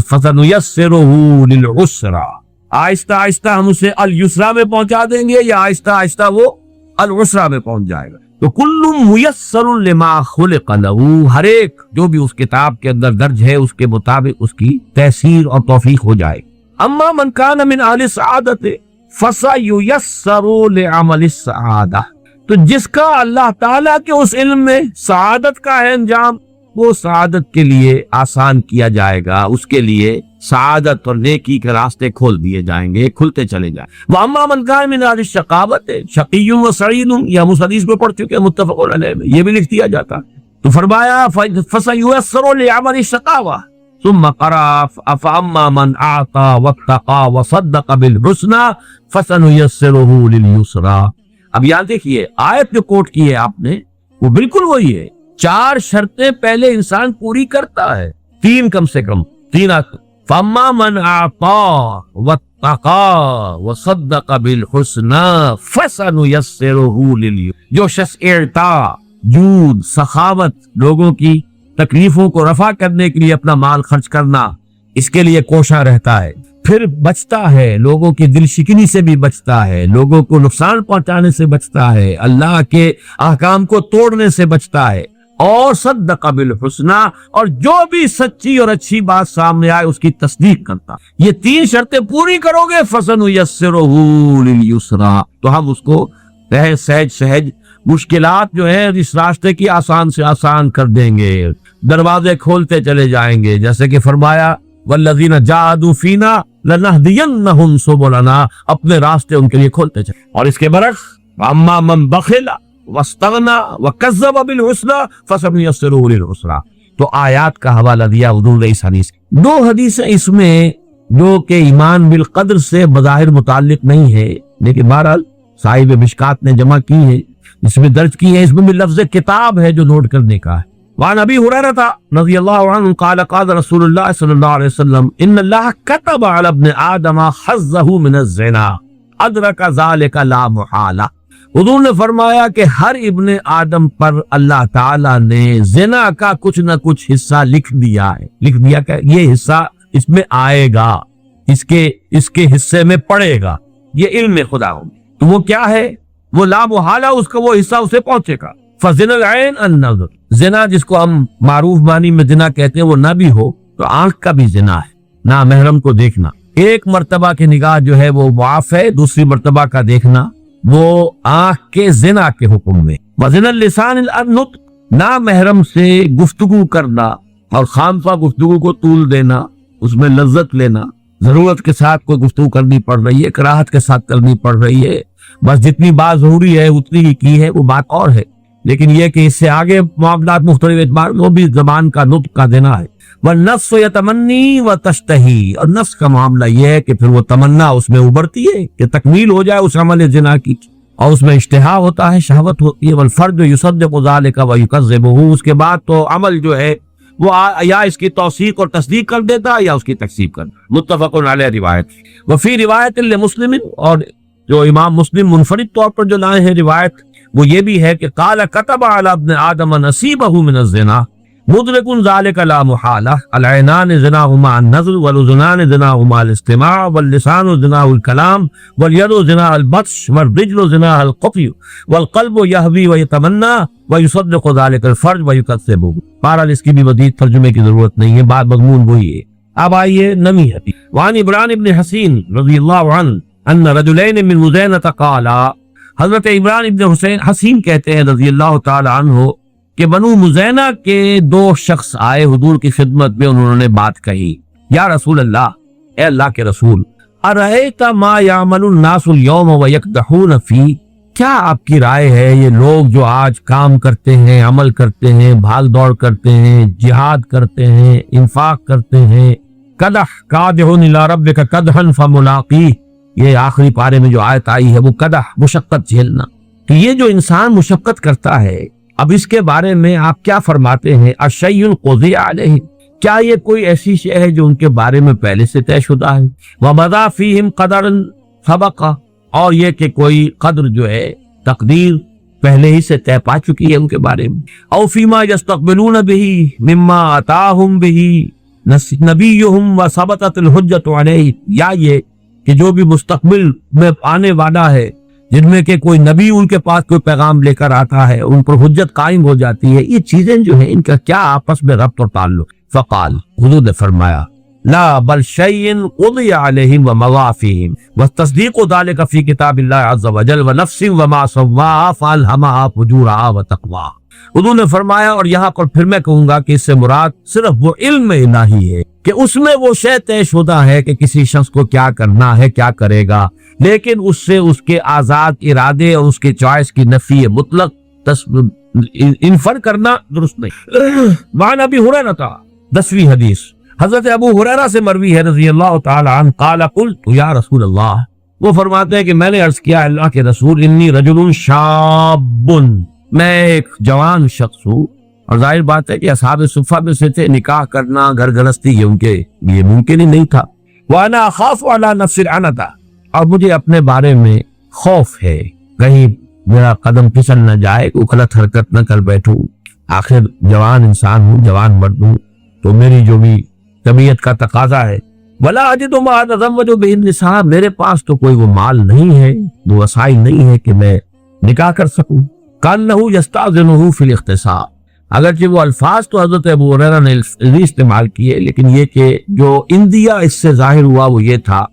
فَسَنُيَسِّرُهُ لِلْعُسْرَى، آہستہ آہستہ ہم اسے اليسرا میں پہنچا دیں گے، یا آہستہ آہستہ وہ العسرا میں پہنچ جائے گا۔ تو کل میسر لما خلق لہ، ہر ایک جو بھی اس کتاب کے اندر درج ہے اس کے مطابق اس کی تیسیر اور توفیق ہو جائے۔ اما من کان من اہل السعادۃ فسیسر لعمل السعادہ، تو جس کا اللہ تعالیٰ کے اس علم میں سعادت کا ہے انجام، وہ سعادت کے لیے آسان کیا جائے گا، اس کے لیے سعادت اور نیکی کے راستے کھول دیے جائیں گے، کھلتے چلے جائیں۔ وَأَمَّا مَنْ كَانَ مِنْ أَهْلِ الشَّقَاوَةِ شَقِيٌّ وَسَعِيدٌ، یہ ہم اس حدیث میں پڑھ چکے ہیں متفق علیہ میں، یہ بھی لکھ دیا جاتا ہے۔ تو فرمایا فَسَيُيَسَّرُ لِعَمَلِ الشَّقَاوَةِ ثم قرأ فأما من أعطى واتقى وصدق بالحسنى فسنيسره لليسرى۔ اب یہاں دیکھیے آیت جو کوٹ کی ہے آپ نے وہ بالکل وہی ہے، 4 شرطیں پہلے انسان پوری کرتا ہے، 3 کم سے کم 3۔ فأما من أعطى واتقى وصدق بالحسنى فسنيسره لليسرى، جو شخص اعطا، جود، سخاوت، لوگوں کی تکلیفوں کو رفع کرنے کے لیے اپنا مال خرچ کرنا، اس کے لیے کوشاں رہتا ہے، پھر بچتا ہے، لوگوں کی دل شکنی سے بھی بچتا ہے، لوگوں کو نقصان پہنچانے سے بچتا ہے، اللہ کے احکام کو توڑنے سے بچتا ہے، اور صدق بالحسنى، اور جو بھی سچی اور اچھی بات سامنے آئے اس کی تصدیق کرتا۔ یہ 3 شرطیں پوری کرو گے فَسَنُيَسِّرُهُ لِلْيُسْرَى، تو ہم اس کو سہج سہج مشکلات جو ہیں اس راستے کی آسان سے آسان کر دیں گے، دروازے کھولتے چلے جائیں گے، جیسے کہ فرمایا والذین جاہدوا فینا لنہدینہم سبلنا، اپنے راستے ان کے لیے کھولتے چلے۔ اور اس کے برعکس اما من بخل واستغنى وکذب بالحسنى فسنیسرہ للعسرى، تو آیات کا حوالہ دیا حضور نے اس حدیث۔ 2 حدیثیں اس میں جو کہ ایمان بالقدر سے بظاہر متعلق نہیں ہے، لیکن بہرحال صاحب مشکات نے جمع کی ہے، اس میں درج کی ہے، اس میں بھی لفظ کتاب ہے جو نوٹ کرنے کا ہے۔ وعن ابی ہریرہ رضی اللہ عنہ قال قال رسول اللہ صلی اللہ علیہ وسلم ان اللہ كتب على ابن آدم حظه من الزنا ادرک ذلك لا محالہ، حضور نے فرمایا کہ ہر ابن آدم پر اللہ تعالیٰ نے زنا کا کچھ نہ کچھ حصہ لکھ دیا ہے، لکھ دیا کہ یہ حصہ اس میں آئے گا، اس کے حصے میں پڑے گا، یہ علم خدا ہوں۔ تو وہ کیا ہے؟ وہ لا محالہ اس کا وہ حصہ اسے پہنچے گا۔ فزنا العین النظر، زنا جس کو ہم معروف معنی میں زنا کہتے ہیں، وہ نہ بھی ہو تو آنکھ کا بھی زنا ہے، نہ محرم کو دیکھنا۔ ایک مرتبہ کی نگاہ جو ہے وہ معاف ہے، دوسری مرتبہ کا دیکھنا وہ آنکھ کے زنا کے حکم میں۔ وزنا اللسان النطق، نہ محرم سے گفتگو کرنا اور خامخواہ گفتگو کو طول دینا، اس میں لذت لینا، ضرورت کے ساتھ کوئی گفتگو کرنی پڑ رہی ہے، کراہت کے ساتھ کرنی پڑ رہی ہے، بس جتنی بات ضروری ہے اتنی ہی کی ہے، وہ بات اور ہے، لیکن یہ کہ اس سے آگے معاملات مختلف اعتبار وہ بھی زبان کا نطق کا دینا ہے۔ والنفس یتمنی وتشتہی، اور نفس کا معاملہ یہ ہے کہ پھر وہ تمنا اس میں ابھرتی ہے کہ تکمیل ہو جائے اس عمل زنا کی، اور اس میں اشتہا ہوتا ہے، شہوت ہوتی ہے۔ والفرد یصدق ذلک ویکذبہ، اس کے بعد تو عمل جو ہے وہ یا اس کی توثیق اور تصدیق کر دیتا ہے یا اس کی تکذیب کرتا۔ متفق علیہ روایت۔ وفی روایت لمسلم، اور جو امام مسلم منفرد طور پر جو لائے ہیں روایت وہ یہ بھی ہے کہ قال كتب على ابن آدم نصیبہ من الزنا مدرک ذلك لا محالہ، العینان زناہما النظر، والاذنان زناہما الاستماع، واللسان زناہ الکلام، والید زناہ البطش، والرجل زناہ القفی، والقلب یہوی ویتمنی ویصدق ذلك الفرج ویکذبہ۔ بہرحال اس کی بھی مزید ترجمے کی ضرورت نہیں ہے، بات مضمون وہی ہے۔ اب آئیے نمی حدیث۔ وعن عمران بن حسین رضی اللہ عنہ ان رجلین من مزینۃ قالا، حضرت عمران ابن حسین کہتے ہیں رضی اللہ تعالی عنہ کہ بنو مزینہ کے 2 شخص آئے حضور کی خدمت میں، انہوں نے بات کہی، یا رسول اللہ، اے اللہ کے رسول، ارأیت ما یعمل الناس اليوم ویکدحون فی، کیا آپ کی رائے ہے یہ لوگ جو آج کام کرتے ہیں، عمل کرتے ہیں، بھاگ دوڑ کرتے ہیں، جہاد کرتے ہیں، انفاق کرتے ہیں، قدح قادح الی ربک قدحا فملاقیہ، یہ آخری پارے میں جو آیت آئی ہے وہ قدح، مشقت جھیلنا، کہ یہ جو انسان مشقت کرتا ہے، اب اس کے بارے میں آپ کیا فرماتے ہیں؟ اشیء قضی علیہ، کیا یہ کوئی ایسی شے ہے جو ان کے بارے میں پہلے سے طے شدہ ہے؟ ومضی فیہم قدر سبق، اور یہ کہ کوئی قدر جو ہے تقدیر پہلے ہی سے طے پا چکی ہے ان کے بارے میں، او فیما یستقبلون بہ مما آتاہم بہ نبیہم وثبتت الحجۃ علیہ، یا یہ کہ جو بھی مستقبل میں آنے والا ہے، جن میں کہ کوئی نبی ان کے پاس کوئی پیغام لے کر آتا ہے، ان پر حجت قائم ہو جاتی ہے، یہ چیزیں جو ہیں ان کا کیا آپس میں ربط اور تعلق؟ فقال، حضور نے فرمایا، لا بل شیء قضی علیہم ومضی فیہم والتصدیق ذلک فی کتاب اللہ عز وجل ونفس وما سواہا فالہمہا فجورہا وتقواہا۔ حضور نے فرمایا، اور یہاں پر پھر میں کہوں گا کہ اس سے مراد صرف وہ علم الہی ہے کہ اس میں وہ شے طے شدہ ہے کہ کسی شخص کو کیا کرنا ہے، کیا کرے گا، لیکن اس سے اس کے آزاد ارادے اور اس کے چوائس کی نفی مطلق انفر کرنا درست نہیں۔ وعن ابی ہریرہ، 10ویں حدیث، حضرت ابو ہریرہ سے مروی ہے رضی اللہ تعالی عنہ، قال قلت یا رسول اللہ، وہ فرماتے ہیں کہ میں نے عرض کیا اللہ کے رسول، انی رجل شاب، میں ایک جوان شخص ہوں، اور ظاہر بات ہے کہ اصحاب صفہ میں سے تھے، نکاح کرنا، گھر گرستی یہ ان کے لیے ممکن ہی نہیں تھا۔ وانا اخاف علی نفس العنت، اور مجھے اپنے بارے میں خوف ہے کہیں میرا قدم پھسل نہ جائے، کوئی غلط حرکت نہ کر بیٹھوں، آخر جوان انسان ہوں، جوان مرد ہوں، تو میری جو بھی طبیعت کا تقاضا ہے، ولا اجد ما اتزوج به النساء، میرے پاس تو کوئی وہ مال نہیں ہے، وہ وسائل نہیں ہے کہ میں نکاح کر سکوں۔ کانہ یستاذنہ فی الاختصاء، اگرچہ وہ الفاظ تو حضرت ابو ہریرہ نے استعمال کیے، لیکن یہ کہ جو اندیا اس سے ظاہر ہوا وہ یہ تھا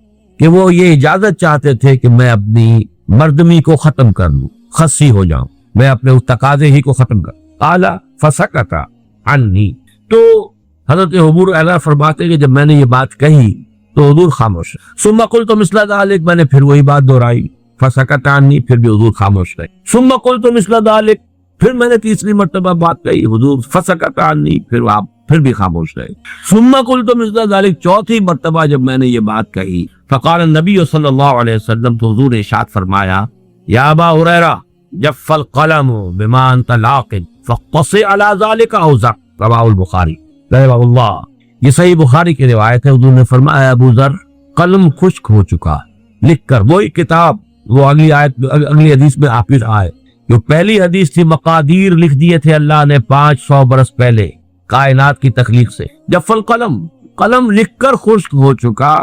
کہ وہ یہ اجازت چاہتے تھے کہ میں اپنی مردمی کو ختم کر لوں، خصی ہو جاؤں، میں اپنے اس تقاضے ہی کو ختم کر۔ قال فسکت عنی، تو حضرت ابو ہریرہ فرماتے ہیں کہ جب میں نے یہ بات کہی تو حضور خاموش رہے۔ ثم قلت مثل ذلك، میں نے پھر وہی بات دہرائی، فسکت عنی، پھر بھی حضور خاموش رہے۔ ثم قلت مثل ذلك، پھر میں نے تیسری مرتبہ بات کہی، حضور فسکت عنی، پھر آپ پھر بھی خاموش رہے۔ ثم قلت مثل ذلك، چوتھی مرتبہ جب میں نے یہ بات کہی، فقال النبی صلی اللہ علیہ وسلم، تو حضور نے ارشاد فرمایا، یا ابا ہریرہ جف القلم بما انت لاقٍ فاقتص على ذلك او زق، رواہ البخاری رحمہ اللہ۔ یہ صحیح بخاری کی روایت ہے۔ حضور نے فرمایا، ابو ذر، قلم خشک ہو چکا، لکھ کر وہی کتاب، وہ اگلی آیت اگلی حدیث میں آپ ہی رہا ہے، جو پہلی حدیث تھی، مقادیر لکھ دیے تھے اللہ نے 500 برس پہلے کائنات کی تخلیق سے۔ جف القلم، قلم لکھ کر خشک ہو چکا،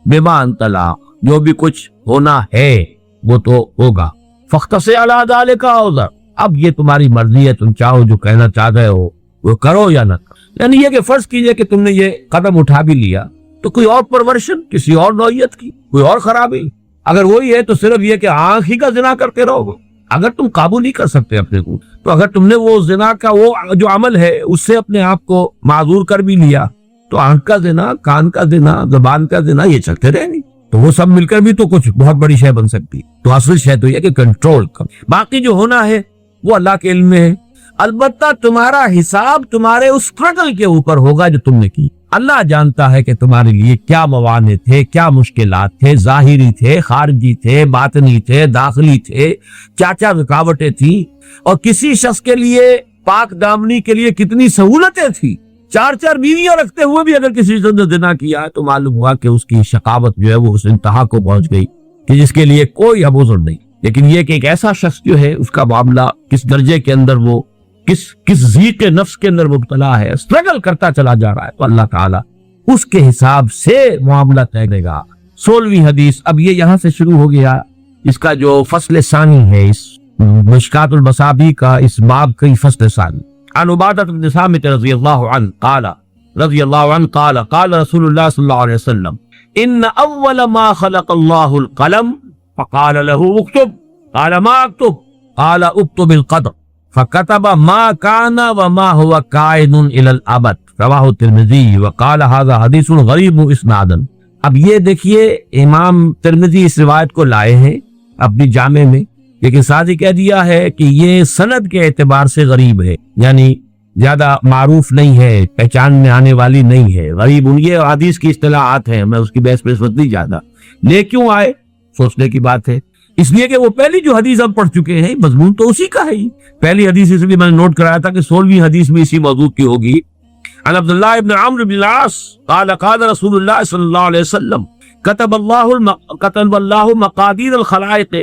بما انت لاق، جو بھی کچھ ہونا ہے وہ تو ہوگا، فاختص علی ذلک او زق، اب یہ تمہاری مرضی ہے، تم چاہو جو کہنا چاہ رہے ہو وہ کرو یا نہ کرو۔ یعنی یہ کہ فرض کیجئے کہ تم نے یہ قدم اٹھا بھی لیا تو کوئی اور پرورشن، کسی اور نوعیت کی، کوئی اور خرابی، اگر وہی ہے تو صرف یہ کہ آنکھ ہی کا زنا کرتے رہو گے۔ اگر تم قابو نہیں کر سکتے اپنے کو، تو اگر تم نے وہ زنا کا وہ جو عمل ہے اس سے اپنے آپ کو معذور کر بھی لیا، تو آنکھ کا زنا، کان کا زنا، زبان کا زنا، یہ چلتے رہیں گے، تو وہ سب مل کر بھی تو کچھ بہت بڑی شے بن سکتی۔ تو اصل شے تو یہ کہ کنٹرول کر، باقی جو ہونا ہے وہ اللہ کے علم میں ہے۔ البتہ تمہارا حساب تمہارے اس اسٹرگل کے اوپر ہوگا جو تم نے کی۔ اللہ جانتا ہے کہ تمہارے لیے کیا موانع تھے، کیا مشکلات تھے، ظاہری تھے، خارجی تھے، باطنی تھے، داخلی تھے، کیا کیا رکاوٹیں تھیں، اور کسی شخص کے لیے پاک دامنی کے لیے کتنی سہولتیں تھیں۔ 4 بیویاں رکھتے ہوئے بھی اگر کسی شخص نے زنا کیا تو معلوم ہوا کہ اس کی شقاوت جو ہے وہ اس انتہا کو پہنچ گئی کہ جس کے لیے کوئی عذر نہیں۔ لیکن یہ کہ ایک ایسا شخص جو ہے اس کا معاملہ کس درجے کے اندر، وہ کس ضیق نفس کے اندر مبتلا ہے، اسٹرگل کرتا چلا جا رہا ہے، تو اللہ تعالیٰ اس کے حساب سے معاملہ طے کرے گا۔ 16ویں حدیث، اب یہ یہاں سے شروع ہو گیا، اس کا جو فصل ثانی ہے، اس مشکات المصابیح کا اس باب کی فصل ثانی۔ عن عبادہ بن صامت رضی اللہ عنہ قال قال رسول اللہ صلی اللہ علیہ وسلم، ان اول ما خلق اللہ القلم فقال له اکتب، قال ما اکتب، قال اکتب القدر، فكتب ما كان وما هو كائن الى الابد، رواہ الترمذی وقال هذا حدیث غریب اسنادا۔ اب یہ دیکھیے امام ترمذی اس روایت کو لائے ہیں اپنی جامع میں، لیکن ساتھ ہی کہہ دیا ہے کہ یہ سند کے اعتبار سے غریب ہے، یعنی زیادہ معروف نہیں ہے، پہچان میں آنے والی نہیں ہے۔ غریب ان یہ حدیث کی اصطلاحات ہیں، میں اس کی بحث پہ اس وقت نہیں جاتا۔ لے کیوں آئے سوچنے کی بات ہے، اس لیے کہ وہ پہلی جو حدیث ہم پڑھ چکے ہیں مضمون تو اسی کا ہے ہی۔ پہلی حدیث اس لیے میں نے نوٹ کرایا تھا کہ 16ویں حدیث میں اسی موضوع کی ہوگی۔ عن عبداللہ ابن عمرو بن العاص قال قال رسول اللہ صلی اللہ علیہ وسلم كتب اللہ مقادیر الخلائق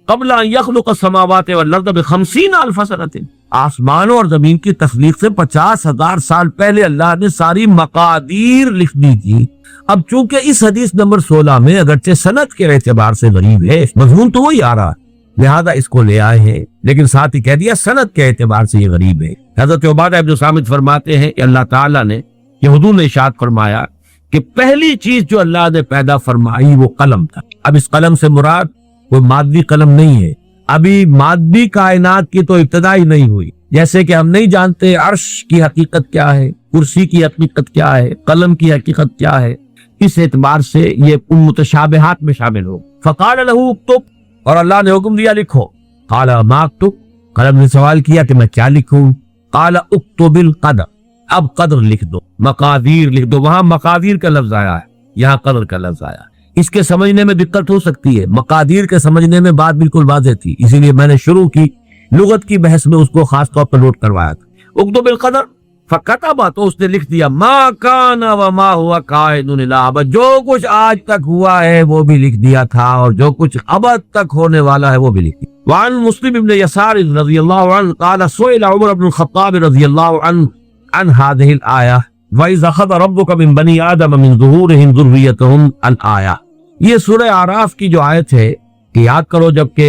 قبل ان يخلق السماوات والارض ب50,000 سنة۔ آسمانوں اور زمین کی تخلیق سے 50,000 سال پہلے اللہ نے ساری مقادیر لکھ دی تھی۔ اب چونکہ اس حدیث نمبر 16 میں اگرچہ سند کے اعتبار سے غریب ہے، مضمون تو وہی آ رہا ہے، لہذا اس کو لے آئے ہیں، لیکن ساتھ ہی کہہ دیا سند کے اعتبار سے یہ غریب ہے۔ حضرت عبادہ ابن صامت فرماتے ہیں کہ اللہ تعالیٰ نے، کہ حضور نے ارشاد فرمایا کہ پہلی چیز جو اللہ نے پیدا فرمائی وہ قلم تھا۔ اب اس قلم سے مراد کوئی مادی قلم نہیں ہے، ابھی مادی کائنات کی تو ابتدا ہی نہیں ہوئی، جیسے کہ ہم نہیں جانتے عرش کی حقیقت کیا ہے، کرسی کی حقیقت کیا ہے، قلم کی حقیقت کیا ہے، اس اعتبار سے یہ ان متشابہات میں شامل ہو۔ فقال له اکتب، اور اللہ نے حکم دیا لکھو۔ قال ما اکتب، قلم نے سوال کیا کہ میں کیا لکھوں؟ قال اکتب القدر، اب قدر لکھ دو، مقادیر لکھ دو۔ وہاں مقادیر کا لفظ آیا ہے، یہاں قدر کا لفظ آیا ہے۔ اس کے سمجھنے میں دقت ہو سکتی ہے، مقادیر کے سمجھنے میں بات بالکل واضح تھی، اسی لیے میں نے شروع کی لغت کی بحث میں اس کو خاص طور پر نوٹ کروایا تھا۔ اکتب القدر فکتبا، تو اس نے لکھ دیا، ما کان وما ہوا قائد الی ابد، جو کچھ آج تک ہوا ہے وہ بھی لکھ دیا تھا، اور جو کچھ ابد تک ہونے والا ہے وہ بھی لکھ دیا۔ وعن مسلم ابن یسار رضی اللہ عنہ قال سئل عمر بن الخطاب رضی اللہ عنہ عن هذه الآیہ وَإِذْ أَخَذَ رَبُّكَ مِنْ بَنِي آدَمَ مِنْ ظُهُورِهِمْ ذُرِّيَّتَهُمْ الآیہ، یہ سورہ اعراف کی جو آیت ہے کہ یاد کرو جب کہ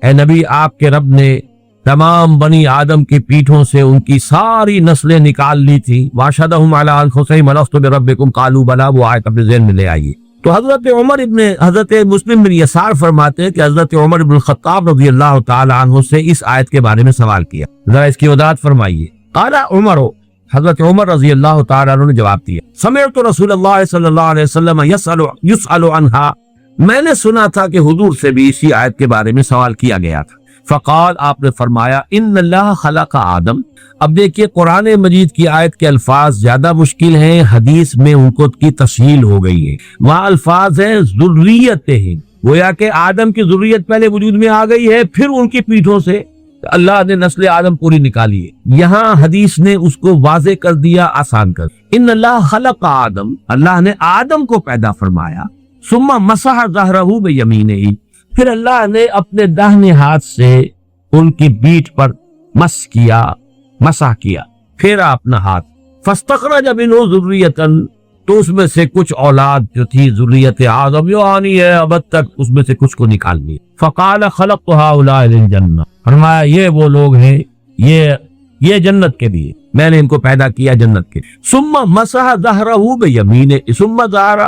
اے نبی آپ کے رب نے تمام بنی آدم کی پیٹھوں سے ان کی ساری نسلیں نکال لی تھی، وَأَشْهَدَهُمْ عَلَىٰ أَنفُسِهِمْ أَلَسْتُ بِرَبِّكُمْ قَالُوا بَلَىٰ، وہ آیت اپنے ذہن میں لے آئیے۔ تو حضرت مسلم بن یسار فرماتے ہیں کہ حضرت عمر بن الخطاب رضی اللہ تعالی عنہ سے اس آیت کے بارے میں سوال کیا، ذرا اس کی وضاحت فرمائیے۔ قال عمر، حضرت عمر رضی اللہ تعالی عنہ نے جواب دیا، سمعت رسول اللہ صلی اللہ علیہ وسلم یسأل عنہا، میں نے سنا تھا کہ حضور سے بھی اسی آیت کے بارے میں سوال کیا گیا تھا۔ فقال، آپ نے فرمایا، ان اللہ خلق آدم۔ اب دیکھیے قرآن مجید کی آیت کے الفاظ زیادہ مشکل ہیں، حدیث میں ان کو کی تفصیل ہو گئی ہے۔ وہاں الفاظ ہے ذریتہم، گویا کہ آدم کی ذریت پہلے وجود میں آ گئی ہے، پھر ان کی پیٹھوں سے اللہ نے نسل آدم پوری نکالی ہے۔ یہاں حدیث نے اس کو واضح کر دیا، آسان کر، ان اللہ خلق آدم، اللہ نے آدم کو پیدا فرمایا، ثم مسح ظہرہ بیمینہ، پھر اللہ نے اپنے داہنے ہاتھ سے ان کی بیٹ پر مسح کیا، پھیرا اپنا ہاتھ، فاستخرج منہ ذریۃ، تو اس میں سے کچھ اولاد جو تھی ذریت آدم جو آنی ہے ابد تک، اس میں سے کچھ کو نکال لیا۔ فقال خلقت ہؤلاء للجنہ، فرمایا یہ وہ لوگ ہیں، یہ جنت کے لیے میں نے ان کو پیدا کیا، جنت کے۔ ثم مسح ظہرہ بیمینہ، ثم ظہر،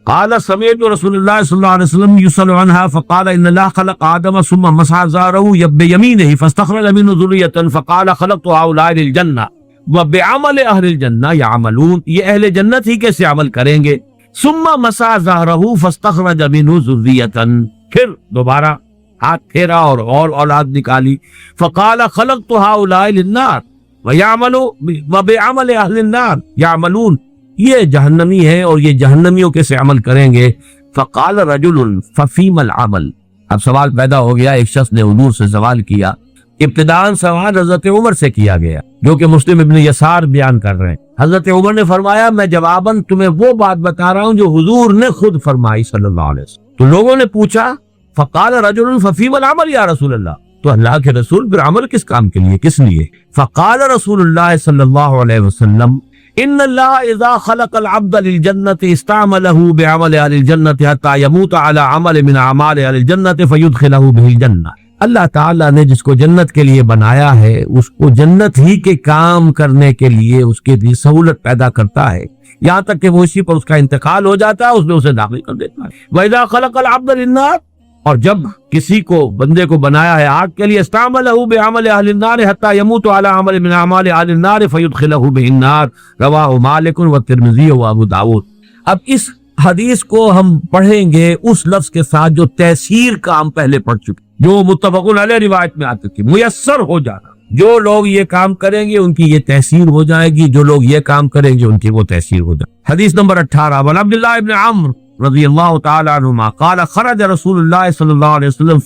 قال سمعت رسول اللہ صلی اللہ علیہ وسلم یسأل عنہا فقال ان اللہ خلق آدم ثم مسح ظہرہ بیمینہ فاستخرج منہ ذریۃ فقال خلقت ہؤلاء للجنہ وبعمل اہل الجنہ یعملون، یہ اہل جنت ہی کیسے عمل کریں گے۔ ثم مسح ظہرہ فاستخرج منہ ذریۃ، پھر دوبارہ ہاتھ پھیرا اور اولاد نکالی۔ فقال خلقت ہؤلاء للنار وبعمل اہل النار یعملون، یہ جہنمی ہے اور یہ جہنمیوں کیسے عمل کریں گے۔ فقال رجل ففیم العمل، اب سوال پیدا ہو گیا، ایک شخص نے حضور سے سوال کیا، ابتداءً سوال حضرت عمر سے کیا گیا جو کہ مسلم ابن یسار بیان کر رہے ہیں۔ حضرت عمر نے فرمایا، میں جواباً تمہیں وہ بات بتا رہا ہوں جو حضور نے خود فرمائی صلی اللہ علیہ وسلم۔ تو لوگوں نے پوچھا، فقال رجل ففیم العمل یا رسول اللہ، تو اللہ کے رسول پھر عمل کس کام کے لیے، کس لیے؟ فقال رسول اللہ صلی اللہ علیہ وسلم ان اللہ اذا خلق العبد للجنت استعملہ بعمل اہل الجنت حتی یموت علی عمل من اعمال اہل الجنت فیدخلہ بہ الجنہ، اللہ تعالیٰ نے جس کو جنت کے لیے بنایا ہے اس کو جنت ہی کے کام کرنے کے لیے اس کے لیے سہولت پیدا کرتا ہے، یہاں تک کہ وہ اسی پر اس کا انتقال ہو جاتا ہے، اس میں اسے داخل کر دیتا ہے۔ وَإِذَا خَلَقَ الْعَبْدَ لِلنَّارِ، اور جب کسی کو بندے کو بنایا ہے آگ کے لیے، استعملہ بعمل اہل النار حتی یموت علی عمل من اعمال اہل النار فیدخلہ بہ النار، رواہ مالک والترمذی وابو داود۔ اب اس حدیث کو ہم پڑھیں گے اس لفظ کے ساتھ جو تیسیر کا ہم پہلے پڑھ چکے، جو متفق علیہ روایت میں آتی تھی، میسر ہو جانا۔ جو لوگ یہ کام کریں گے ان کی یہ تحصیل ہو جائے گی، جو لوگ یہ کام کریں گے ان کی وہ تحصیل ہو جائے گی۔ حدیث نمبر 18 وعن عبداللہ ابن عمرو رضی اللہ تعالی عنہما قال خرج رسول اللہ صلی اللہ علیہ وسلم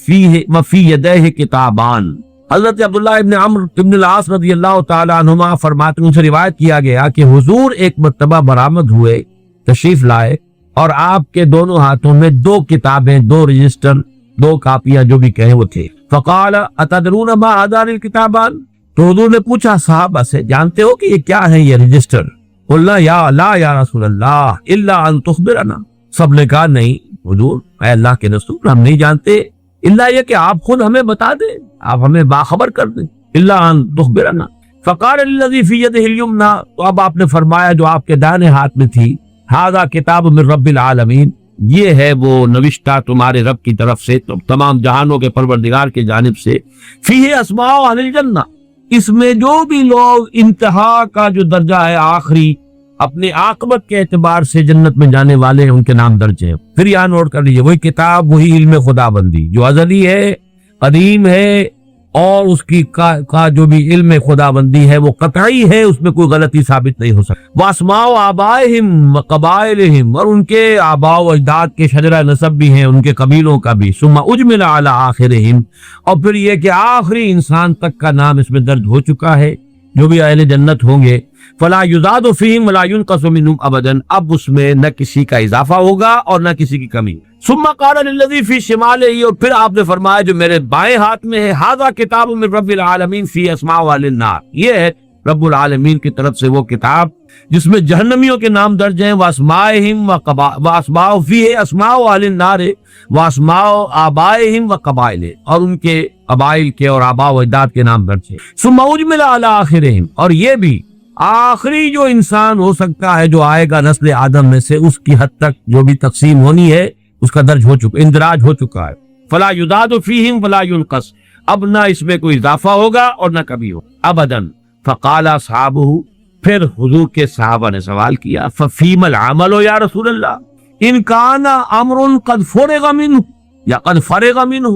فی یدیہ کتابان۔ حضرت عبداللہ ابن عمرو ابن العاص رضی اللہ تعالی عنہما فرماتے ہیں، ان سے روایت کیا گیا کہ حضور ایک مرتبہ برآمد ہوئے، تشریف لائے، اور آپ کے دونوں ہاتھوں میں 2 کتابیں، 2 رجسٹر، 2 کاپیاں جو بھی کہیں وہ تھے۔ فقال اتدرون ما هذان الکتابان؟ تو حضور نے پوچھا صحابہ سے، جانتے ہو کہ یہ کیا ہے یہ رجسٹر؟ قلنا یا رسول اللہ الا ان تخبرنا۔ سب نے کہا نہیں حضور، اے اللہ کے رسول، ہم نہیں جانتے الا یہ کہ آپ خود ہمیں بتا دیں، آپ ہمیں باخبر کر دیں۔ الا ان تخبرنا۔ فقال الذی فی یدہ الیمنی، تو اب آپ نے فرمایا جو آپ کے دائیں ہاتھ میں تھی، ھذا کتاب من رب العالمین، یہ ہے وہ نوشتہ تمہارے رب کی طرف سے، تمام جہانوں کے پروردگار کی جانب سے۔ فیہ اسماء اہل الجنہ، اس میں جو بھی لوگ انتہا کا جو درجہ ہے، آخری اپنے عاقبت کے اعتبار سے جنت میں جانے والے ہیں، ان کے نام درج ہیں۔ پھر یہاں نوٹ کر لیجیے، وہی کتاب، وہی علم خدا بندی جو ازلی ہے، قدیم ہے، اور اس کی کا جو بھی علم خدا بندی ہے وہ قطعی ہے، اس میں کوئی غلطی ثابت نہیں ہو سکتی۔ واسماء آبائہم وقبائلہم، اور ان کے آباء و اجداد کے شجرہ نسب بھی ہیں، ان کے قبیلوں کا بھی۔ ثم اجمل علی آخرہم، اور پھر یہ کہ آخری انسان تک کا نام اس میں درج ہو چکا ہے، جو بھی اہل جنت ہوں گے۔ فلا یزاد فیہم ولا ینقص منہم ابدا، اب اس میں نہ کسی کا اضافہ ہوگا اور نہ کسی کی کمی۔ ثم قال للذی فی شمالہ، اور پھر آپ نے فرمایا جو میرے بائیں ہاتھ میں ہے، ھذا کتاب من رب العالمین فی اسماء اہل النار، یہ ہے رب العالمین کی طرف سے وہ کتاب جس میں جہنمیوں کے نام درج ہیں۔ واسماءہم واسماء فیہ اسماء اہل النار واسماء آبائہم وقبائل، اور ان کے قبائل کے اور آباء و اجداد کے نام درج ہیں۔ ثم اجمل علی آخرہم، اور یہ بھی آخری جو انسان ہو سکتا ہے جو آئے گا نسل آدم میں سے، اس کی حد تک جو بھی تقسیم ہونی ہے اس کا درج ہو چکا، اندراج ہو چکا ہے۔ فلا یزاد فیہم ولا ینقص، اب نہ اس میں کوئی اضافہ ہوگا اور نہ کبھی ہو ابداً۔ فقال اصحابہ، پھر حضور کے صحابہ نے سوال کیا، ففیم العمل یا رسول اللہ ان کان امر قد فرغ منہ یا قد فرغ منہ،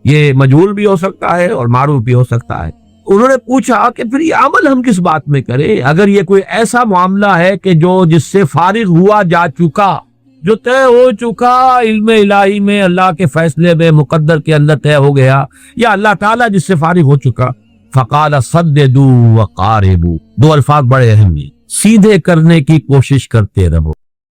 یہ مجہول بھی ہو سکتا ہے اور معروف بھی ہو سکتا ہے۔ انہوں نے پوچھا کہ پھر یہ عمل ہم کس بات میں کریں، اگر یہ کوئی ایسا معاملہ ہے کہ جو جس سے فارغ ہوا جا چکا، جو طے ہو چکا، علم الہی میں اللہ کے فیصلے میں مقدر کے اندر طے ہو گیا، یا اللہ تعالیٰ جس سے فارغ ہو چکا۔ فقال صددوا وقاربوا، 2 الفاظ بڑے اہم ہیں، سیدھے کرنے کی کوشش کرتے رہو۔